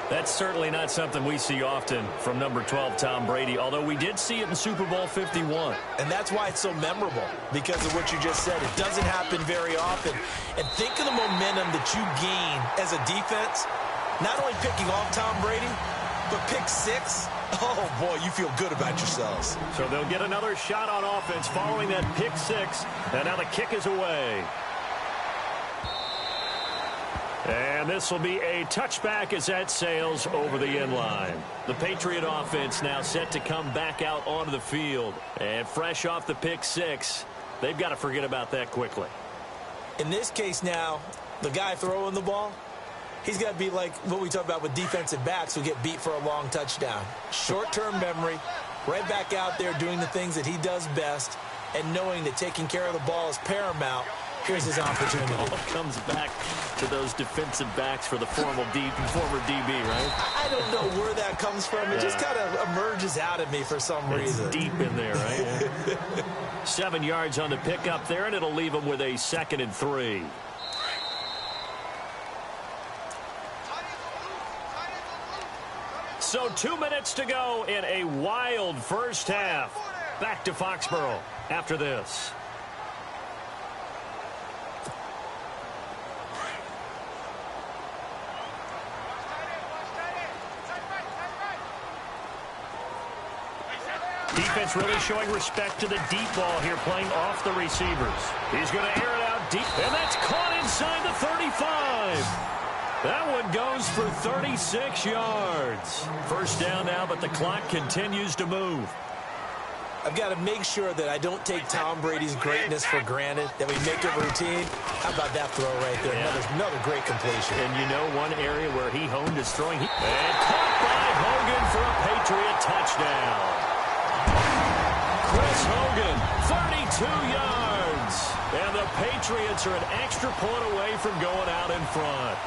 That's certainly not something we see often from number 12, Tom Brady, although we did see it in Super Bowl 51. And that's why it's so memorable, because of what you just said. It doesn't happen very often. And think of the momentum that you gain as a defense, not only picking off Tom Brady, but pick 6. Oh, boy, you feel good about yourselves. So they'll get another shot on offense following that pick six. And now the kick is away. And this will be a touchback as that sails over the end line. The Patriot offense now set to come back out onto the field. And fresh off the pick six, they've got to forget about that quickly. In this case now, the guy throwing the ball, he's got to be like what we talk about with defensive backs who get beat for a long touchdown. Short-term memory, right back out there doing the things that he does best, and knowing that taking care of the ball is paramount. Here's his opportunity. It all comes back to those defensive backs for the former DB, right? I don't know where that comes from. It just kind of emerges out of me for some reason. Deep in there, right? Yeah. 7 yards on the pickup there, and it'll leave him with a 2nd and 3. So 2 minutes to go in a wild first half. Back to Foxborough after this. Defense really showing respect to the deep ball here, playing off the receivers. He's going to air it out deep, and that's caught inside the 35. That one goes for 36 yards. First down now, but the clock continues to move. I've got to make sure that I don't take Tom Brady's greatness for granted, that we make it routine. How about that throw right there? Yeah. Another great completion. And you know one area where he honed his throwing. And caught by Hogan for a Patriot touchdown. Chris Hogan, 32 yards. And the Patriots are an extra point away from going out in front.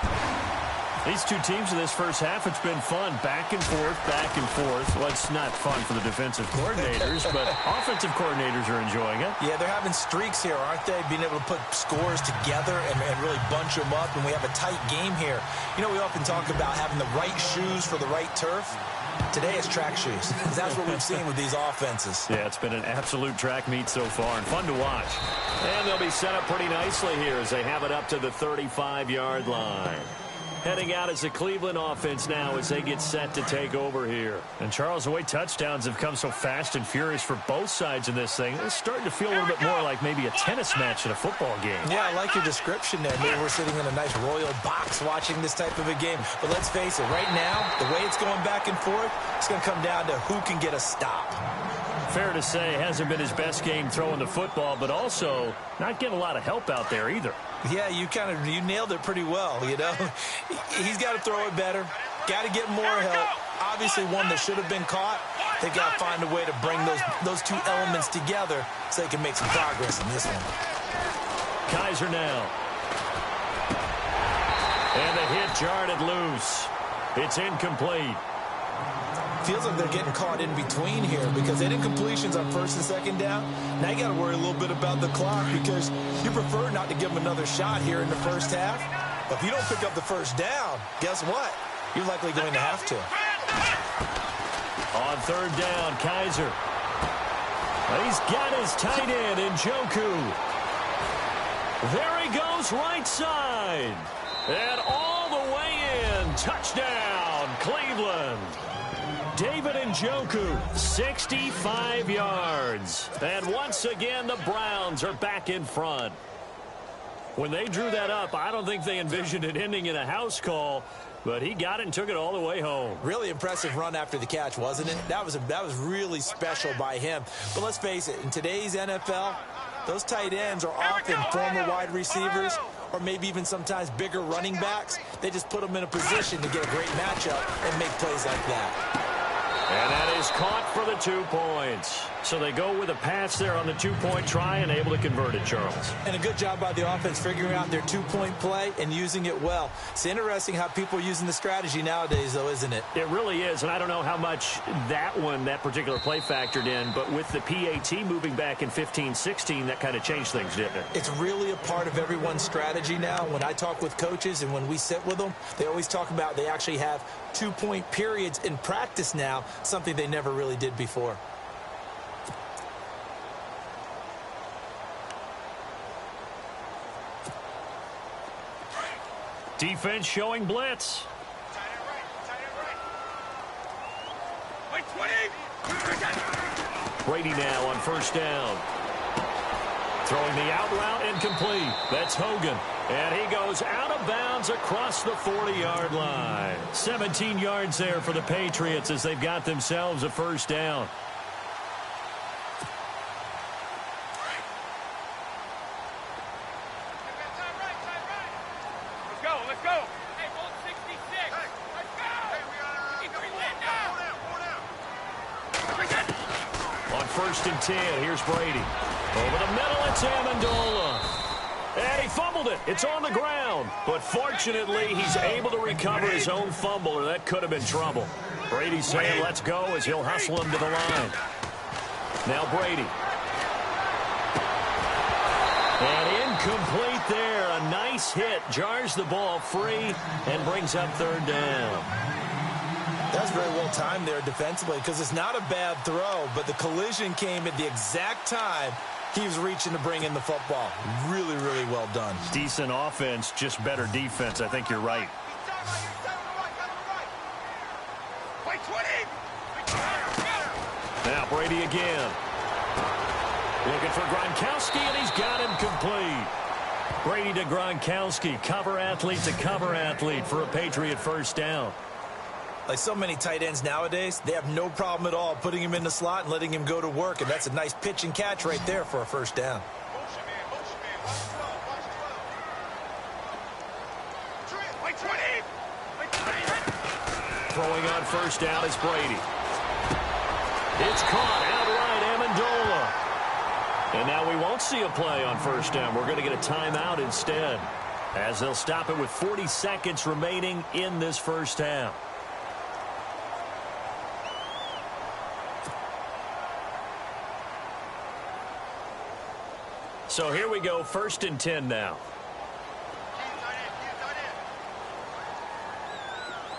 These two teams in this first half, it's been fun. Back and forth, back and forth. Well, it's not fun for the defensive coordinators, but offensive coordinators are enjoying it. Yeah, they're having streaks here, aren't they? Being able to put scores together and really bunch them up, and we have a tight game here. You know, we often talk about having the right shoes for the right turf. Today it's track shoes. That's what we've seen with these offenses. Yeah, it's been an absolute track meet so far and fun to watch. And they'll be set up pretty nicely here as they have it up to the 35-yard line. Heading out as the Cleveland offense now as they get set to take over here. And Charles, the way touchdowns have come so fast and furious for both sides in this thing, it's starting to feel a little bit more like maybe a tennis match in a football game. Yeah, I like your description there. Maybe we're sitting in a nice royal box watching this type of a game. But let's face it, right now, the way it's going back and forth, it's going to come down to who can get a stop. Fair to say, hasn't been his best game throwing the football, but also not getting a lot of help out there either. Yeah, you nailed it pretty well, you know. He's got to throw it better. Got to get more help. Obviously one that should have been caught. They've got to find a way to bring those two elements together so they can make some progress in this one. Kaiser now. And the hit jarred it loose. It's incomplete. Feels like they're getting caught in between here because they did completions on first and second down. Now you got to worry a little bit about the clock because you prefer not to give them another shot here in the first half. But if you don't pick up the first down, guess what? You're likely going to have to. On third down, Kaiser. He's got his tight end in Njoku. There he goes right side. And all the way in. Touchdown, Cleveland. David Njoku, 65 yards. And once again, the Browns are back in front. When they drew that up, I don't think they envisioned it ending in a house call, but he got it and took it all the way home. Really impressive run after the catch, wasn't it? That was really special by him. But let's face it, in today's NFL, those tight ends are often former wide receivers or maybe even sometimes bigger running backs. They just put them in a position to get a great matchup and make plays like that. And that is caught for the 2 points. So they go with a pass there on the 2-point try and able to convert it, Charles. And a good job by the offense figuring out their 2-point play and using it well. It's interesting how people are using the strategy nowadays, though, isn't it? It really is, and I don't know how much that particular play factored in, but with the PAT moving back in 15-16, that kind of changed things, didn't it? It's really a part of everyone's strategy now. When I talk with coaches and when we sit with them, they always talk about they actually have 2-point periods in practice now, something they never really did before. Defense showing blitz. Brady now on first down. Throwing the out route incomplete. That's Hogan. And he goes out of bounds across the 40-yard line. 17 yards there for the Patriots as they've got themselves a first down. Let's go. Hey, ball 66. Let's go. On first and 10, here's Brady. Over the middle, it's Amendola. And he fumbled it. It's on the ground. But fortunately, he's able to recover his own fumble, or that could have been trouble. Brady's saying let's go as he'll hustle him to the line. Now Brady. And incomplete there. A nice hit. Jars the ball free and brings up third down. That's very well timed there defensively because it's not a bad throw, but the collision came at the exact time he was reaching to bring in the football. Really, really well done. Decent offense, just better defense. I think you're right. Now Brady again. Looking for Gronkowski, and he's got him complete. Brady to Gronkowski, cover athlete to cover athlete for a Patriot first down. Like so many tight ends nowadays, they have no problem at all putting him in the slot and letting him go to work, and that's a nice pitch and catch right there for a first down. Throwing on first down is Brady. It's caught outright, Amendola. And now we won't see a play on first down. We're going to get a timeout instead, as they'll stop it with 40 seconds remaining in this first half. So here we go, first and 10 now.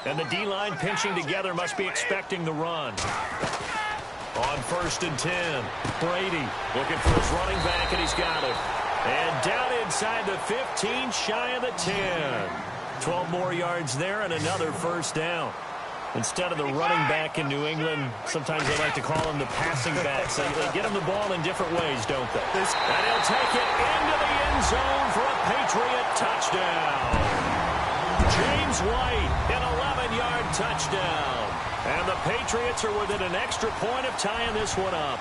And the D-line pinching together, must be expecting the run. On first and 10, Brady looking for his running back, and he's got it. And down inside the 15, shy of the 10. 12 more yards there and another first down. Instead of the running back in New England, sometimes they like to call them the passing backs. They get them the ball in different ways, don't they? And he'll take it into the end zone for a Patriot touchdown. James White, an 11-yard touchdown. And the Patriots are within an extra point of tying this one up.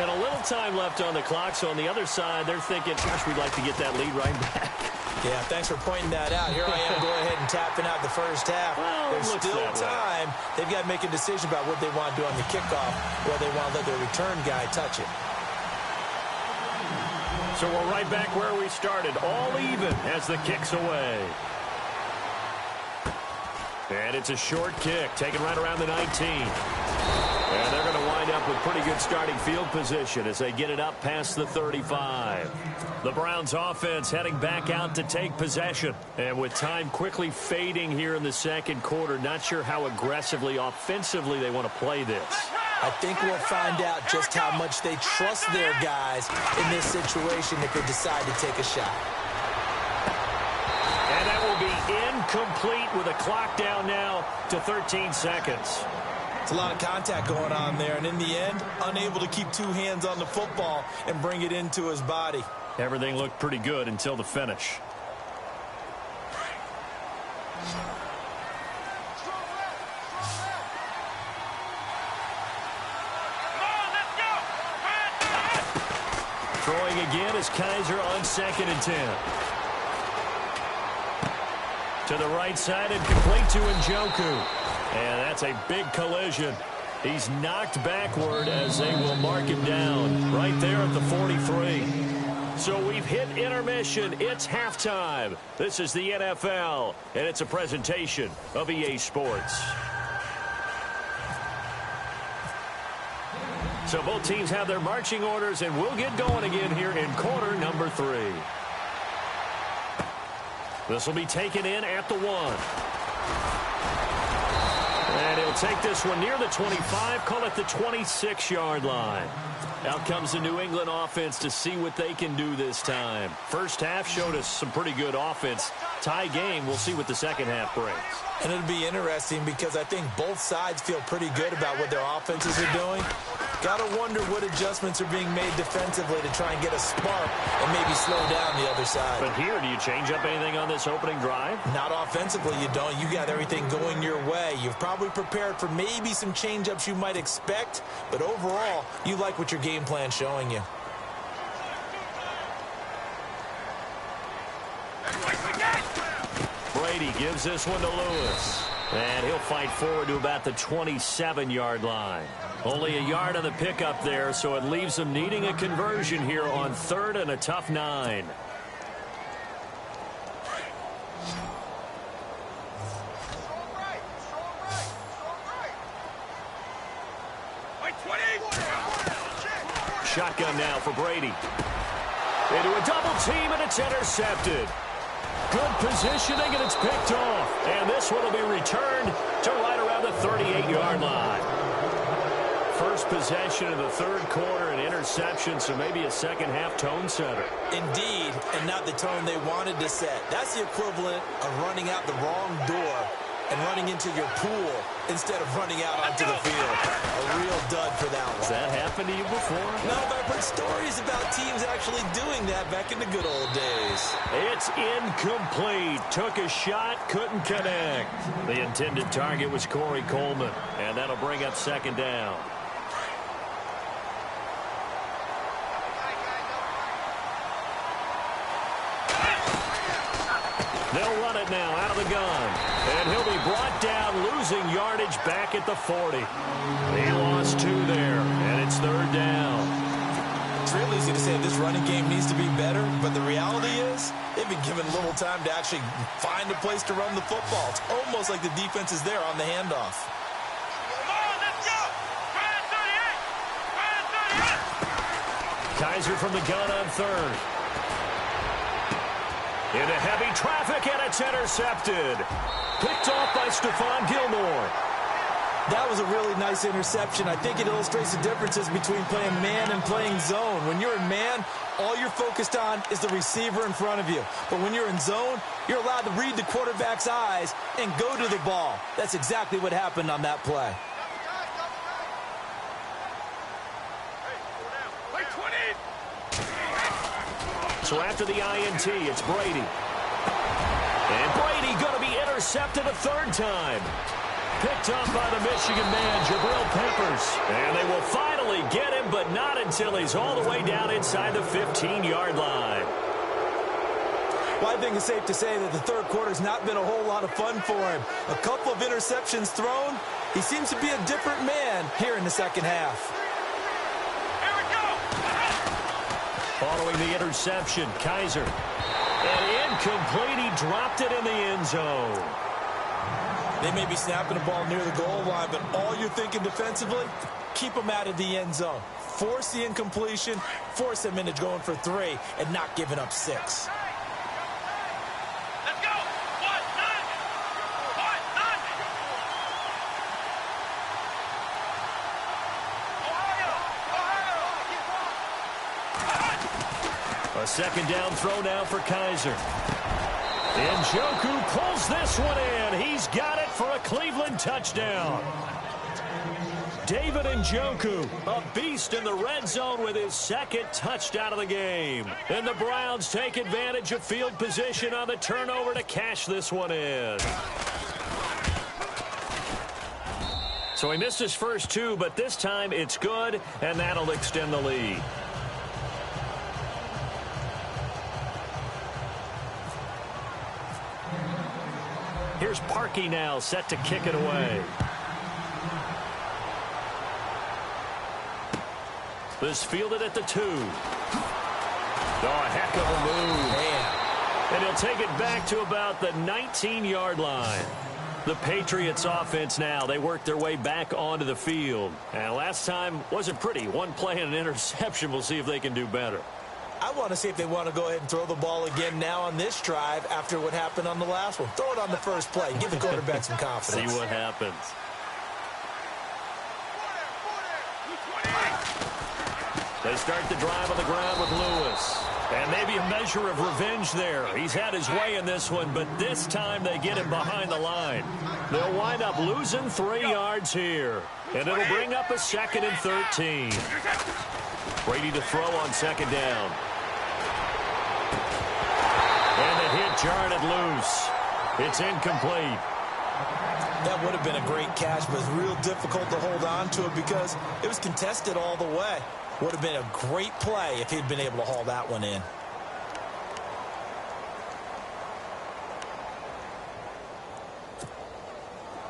And a little time left on the clock, so on the other side, they're thinking, gosh, we'd like to get that lead right back. Yeah, thanks for pointing that out. Here I am going ahead and tapping out the first half. Well, there's still time. They've got to make a decision about what they want to do on the kickoff, or they want to let their return guy touch it. So we're right back where we started, all even as the kick's away. And it's a short kick, taken right around the 19. And they're going to wind up with pretty good starting field position as they get it up past the 35. The Browns offense heading back out to take possession. And with time quickly fading here in the second quarter, not sure how aggressively, offensively they want to play this. I think we'll find out just how much they trust their guys in this situation if they decide to take a shot. And that will be incomplete with a clock down now to 13 seconds. It's a lot of contact going on there, and in the end, unable to keep two hands on the football and bring it into his body. Everything looked pretty good until the finish. Throwing again is Kaiser on second and 10. To the right side and complete to Njoku. And that's a big collision. He's knocked backward as they will mark him down right there at the 43. So we've hit intermission. It's halftime. This is the NFL, and it's a presentation of EA Sports. So both teams have their marching orders, and we'll get going again here in quarter number 3. This will be taken in at the 1. And he'll take this one near the 25, call it the 26-yard line. Out comes the New England offense to see what they can do this time. First half showed us some pretty good offense. Tie game, we'll see what the second half brings. And it'll be interesting because I think both sides feel pretty good about what their offenses are doing. Got to wonder what adjustments are being made defensively to try and get a spark and maybe slow down the other side. But here, do you change up anything on this opening drive? Not offensively, you don't. You got everything going your way. You've probably prepared for maybe some change-ups you might expect, but overall, you like what your game plan's showing you. Brady gives this one to Lewis. And he'll fight forward to about the 27-yard line. Only a yard on the pickup there, so it leaves them needing a conversion here on 3rd and a tough 9. Shotgun now for Brady. Into a double team, and it's intercepted. Good positioning, and it's picked off. And this one will be returned to right around the 38-yard line. First possession of the third quarter, an interception, so maybe a second-half tone setter. Indeed, and not the tone they wanted to set. That's the equivalent of running out the wrong door and running into your pool instead of running out onto the field. A real dud for that one. Has that happened to you before? No, but I've heard stories about teams actually doing that back in the good old days. It's incomplete. Took a shot, couldn't connect. The intended target was Corey Coleman, and that'll bring up second down. They'll run it now out of the gun. And he'll be brought down, losing yardage back at the 40. He lost 2 there, and it's 3rd down. It's real easy to say this running game needs to be better, but the reality is they've been given little time to actually find a place to run the football. It's almost like the defense is there on the handoff. Kaiser from the gun on 3rd. Into heavy traffic, and it's intercepted. Picked off by Stephon Gilmore. That was a really nice interception. I think it illustrates the differences between playing man and playing zone. When you're in man, all you're focused on is the receiver in front of you. But when you're in zone, you're allowed to read the quarterback's eyes and go to the ball. That's exactly what happened on that play. So after the INT, it's Brady. And Brady going to be intercepted a 3rd time. Picked up by the Michigan man, Jabril Peppers. And they will finally get him, but not until he's all the way down inside the 15-yard line. Well, I think it's safe to say that the third quarter's not been a whole lot of fun for him. A couple of interceptions thrown. He seems to be a different man here in the second half. Following the interception, Kaiser. And incomplete, he dropped it in the end zone. They may be snapping the ball near the goal line, but all you're thinking defensively, keep them out of the end zone. Force the incompletion, force them into going for 3, and not giving up 6. Let's go! A second down throw now for Kaiser. Njoku pulls this one in. He's got it for a Cleveland touchdown. David Njoku, a beast in the red zone with his second touchdown of the game. And the Browns take advantage of field position on the turnover to cash this one in. So he missed his first 2, but this time it's good, and that'll extend the lead. Here's Parkey now, set to kick it away. This fielded at the 2. Oh, a heck of a move. Man. And he'll take it back to about the 19-yard line. The Patriots offense now, they work their way back onto the field. And last time wasn't pretty. One play and an interception. We'll see if they can do better. I want to see if they want to go ahead and throw the ball again now on this drive after what happened on the last one. Throw it on the first play. Give the quarterback some confidence. See what happens. They start the drive on the ground with Lewis. And maybe a measure of revenge there. He's had his way in this one, but this time they get him behind the line. They'll wind up losing 3 yards here. And it'll bring up a 2nd and 13. Brady to throw on 2nd down. And the hit jarred it loose. It's incomplete. That would have been a great catch, but it's real difficult to hold on to it because it was contested all the way. Would have been a great play if he'd been able to haul that one in.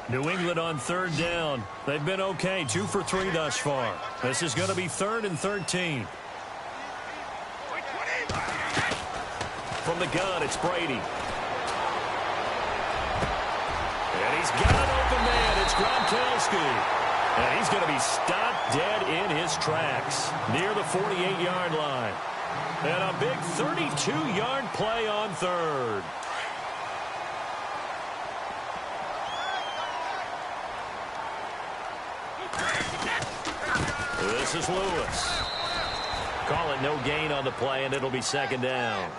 New England on 3rd down. They've been okay, 2 for 3 thus far. This is going to be 3rd and 13. From the gun, it's Brady. And he's got an open man. It's Gronkowski. And he's going to be stopped dead in his tracks near the 48-yard line. And a big 32-yard play on 3rd. This is Lewis. Call it no gain on the play, and it'll be 2nd down.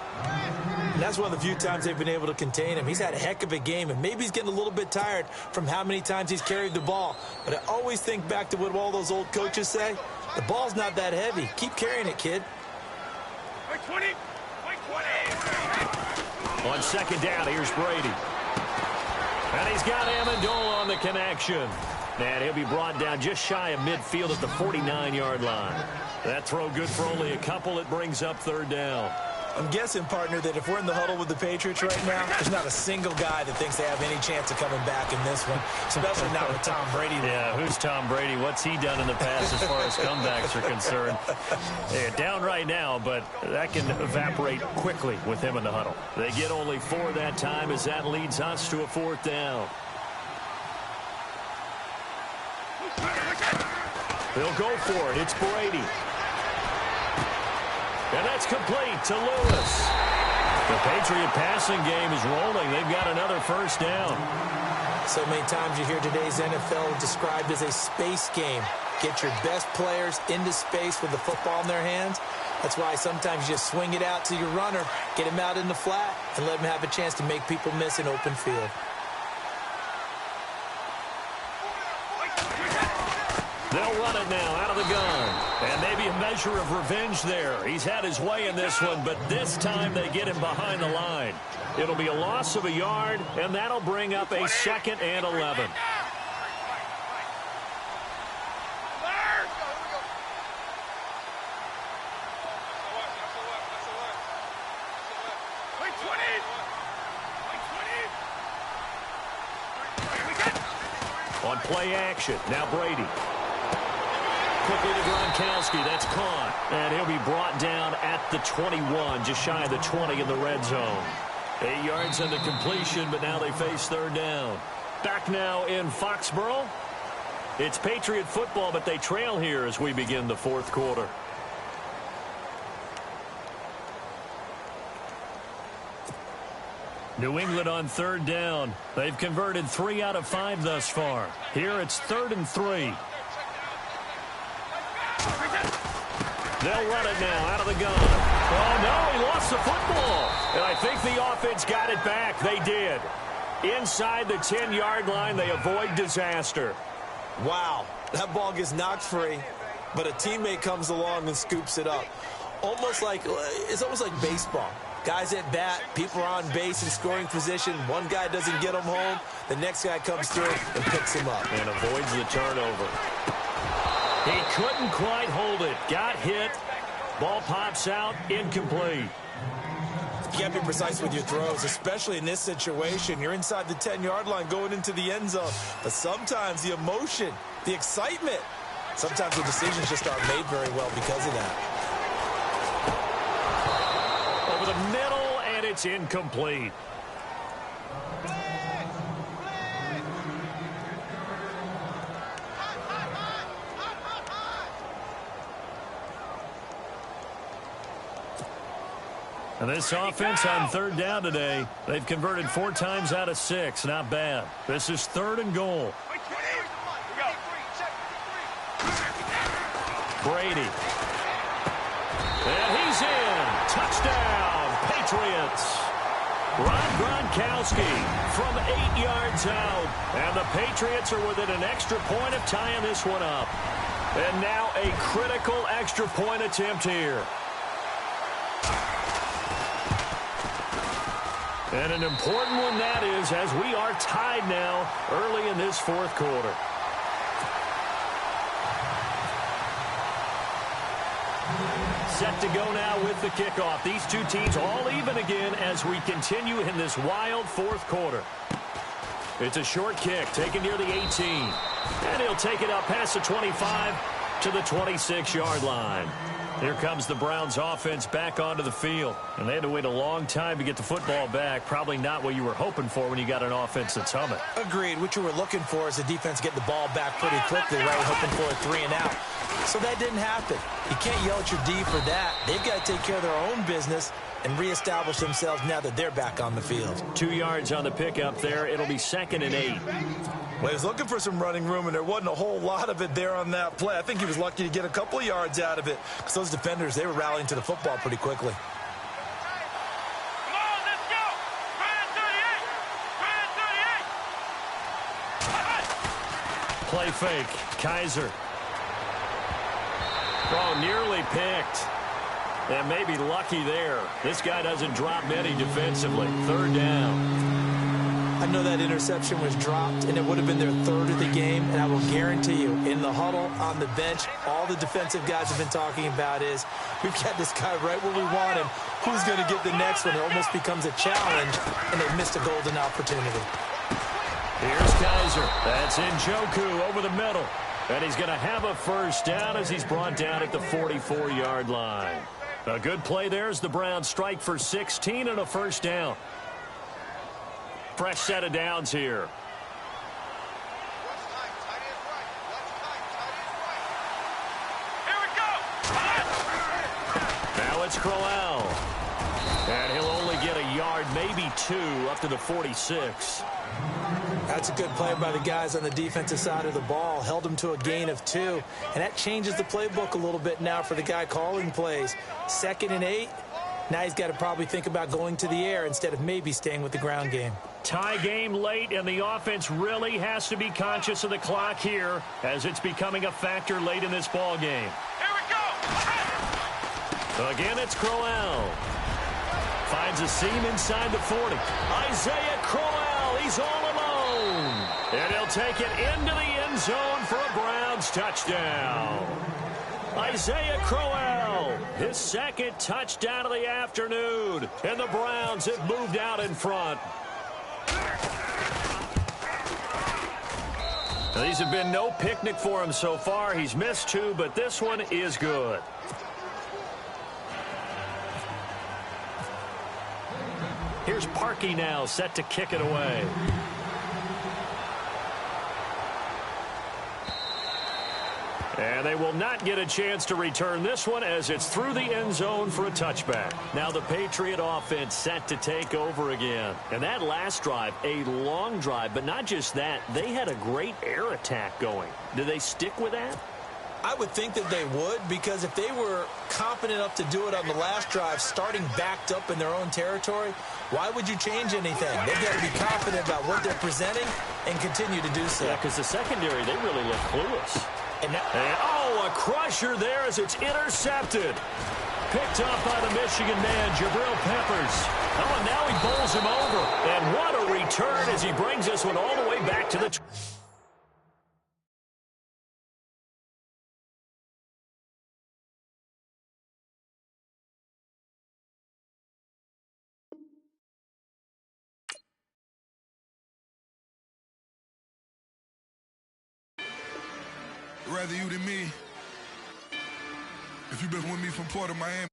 And that's one of the few times they've been able to contain him. He's had a heck of a game, and maybe he's getting a little bit tired from how many times he's carried the ball. But I always think back to what all those old coaches say. The ball's not that heavy. Keep carrying it, kid. On 2nd down, here's Brady. And he's got Amendola on the connection. And he'll be brought down just shy of midfield at the 49-yard line. That throw good for only a couple. It brings up 3rd down. I'm guessing, partner, that if we're in the huddle with the Patriots right now, there's not a single guy that thinks they have any chance of coming back in this one, especially not with Tom Brady. Yeah, who's Tom Brady? What's he done in the past as far as comebacks are concerned? Yeah, down right now, but that can evaporate quickly with him in the huddle. They get only 4 that time as that leads us to a 4th down. They'll go for it. It's Brady. And that's complete to Lewis. The Patriot passing game is rolling. They've got another 1st down. So many times you hear today's NFL described as a space game. Get your best players into space with the football in their hands. That's why sometimes you just swing it out to your runner, get him out in the flat, and let him have a chance to make people miss an open field. They'll run it now out of the gun. And maybe a measure of revenge there. He's had his way in this one, but this time they get him behind the line. It'll be a loss of a yard, and that'll bring up a 2nd and 11. On play action, now Brady. Quickly to Gronkowski. That's caught. And he'll be brought down at the 21, just shy of the 20 in the red zone. 8 yards on the completion, but now they face 3rd down. Back now in Foxborough. It's Patriot football, but they trail here as we begin the 4th quarter. New England on 3rd down. They've converted 3 out of 5 thus far. Here it's 3rd and 3. They'll run it now out of the gun. Oh, no, he lost the football. And I think the offense got it back. They did. Inside the 10-yard line, they avoid disaster. Wow, that ball gets knocked free, but a teammate comes along and scoops it up. It's almost like baseball. Guys at bat, people are on base in scoring position. One guy doesn't get him home. The next guy comes through and picks him up. And avoids the turnover. He couldn't quite hold it. Got hit. Ball pops out. Incomplete. You can't be precise with your throws, especially in this situation. You're inside the 10-yard line going into the end zone. But sometimes the emotion, the excitement, sometimes the decisions just aren't made very well because of that. Over the middle, and it's incomplete. And this offense on 3rd down today, they've converted 4 times out of 6. Not bad. This is 3rd and goal. Brady. is in. Touchdown, Patriots. Rob Gronkowski from 8 yards out. And the Patriots are within an extra point of tying this one up. And now a critical extra point attempt here. And an important one that is, as we are tied now early in this fourth quarter. Set to go now with the kickoff. These two teams all even again as we continue in this wild fourth quarter. It's a short kick taken near the 18. And he'll take it up past the 25 to the 26-yard line. Here comes the Browns offense back onto the field. And they had to wait a long time to get the football back. Probably not what you were hoping for when you got an offense that's humming. Agreed. What you were looking for is the defense getting the ball back pretty quickly, right? Hoping for a 3 and out. So that didn't happen. You can't yell at your D for that. They've got to take care of their own business and reestablish themselves now that they're back on the field. 2 yards on the pickup there. It'll be 2nd and 8. Well, he was looking for some running room, and there wasn't a whole lot of it there on that play. I think he was lucky to get a couple of yards out of it because those defenders, they were rallying to the football pretty quickly. Come on, let's go. Try 38. Try 38. Play fake. Kaiser. Oh, nearly picked. And maybe lucky there. This guy doesn't drop many defensively. 3rd down. I know that interception was dropped, and it would have been their 3rd of the game, and I will guarantee you, in the huddle, on the bench, all the defensive guys have been talking about is, we've got this guy right where we want him. Who's going to get the next one? It almost becomes a challenge, and they've missed a golden opportunity. Here's Kaiser. That's Njoku over the middle. And he's going to have a 1st down as he's brought down at the 44-yard line. A good play there as the Browns strike for 16 and a 1st down. Fresh set of downs here. Here we go. Now it's Crowell. And he'll only get a yard, maybe 2, up to the 46. That's a good play by the guys on the defensive side of the ball. Held them to a gain of 2. And that changes the playbook a little bit now for the guy calling plays. 2nd and 8. Now he's got to probably think about going to the air instead of maybe staying with the ground game. Tie game late, and the offense really has to be conscious of the clock here as it's becoming a factor late in this ball game. Here we go. Again, it's Crowell. Finds a seam inside the 40. Isaiah Crowell, he's all alone. And he'll take it into the end zone for a Browns touchdown. Isaiah Crowell, his 2nd touchdown of the afternoon. And the Browns have moved out in front. Now, these have been no picnic for him so far. He's missed 2, but this one is good. Here's Parkey now, set to kick it away. And they will not get a chance to return this one as it's through the end zone for a touchback. Now the Patriot offense set to take over again. And that last drive, a long drive, but not just that. They had a great air attack going. Do they stick with that? I would think that they would, because if they were confident enough to do it on the last drive, starting backed up in their own territory, why would you change anything? They've got to be confident about what they're presenting and continue to do so. Yeah, because the secondary, they really look clueless. And oh, a crusher there as it's intercepted. Picked up by the Michigan man, Jabril Peppers. Oh, and now he bowls him over. And what a return as he brings this one all the way back to the... Rather you than me. If you've been with me from Port of Miami.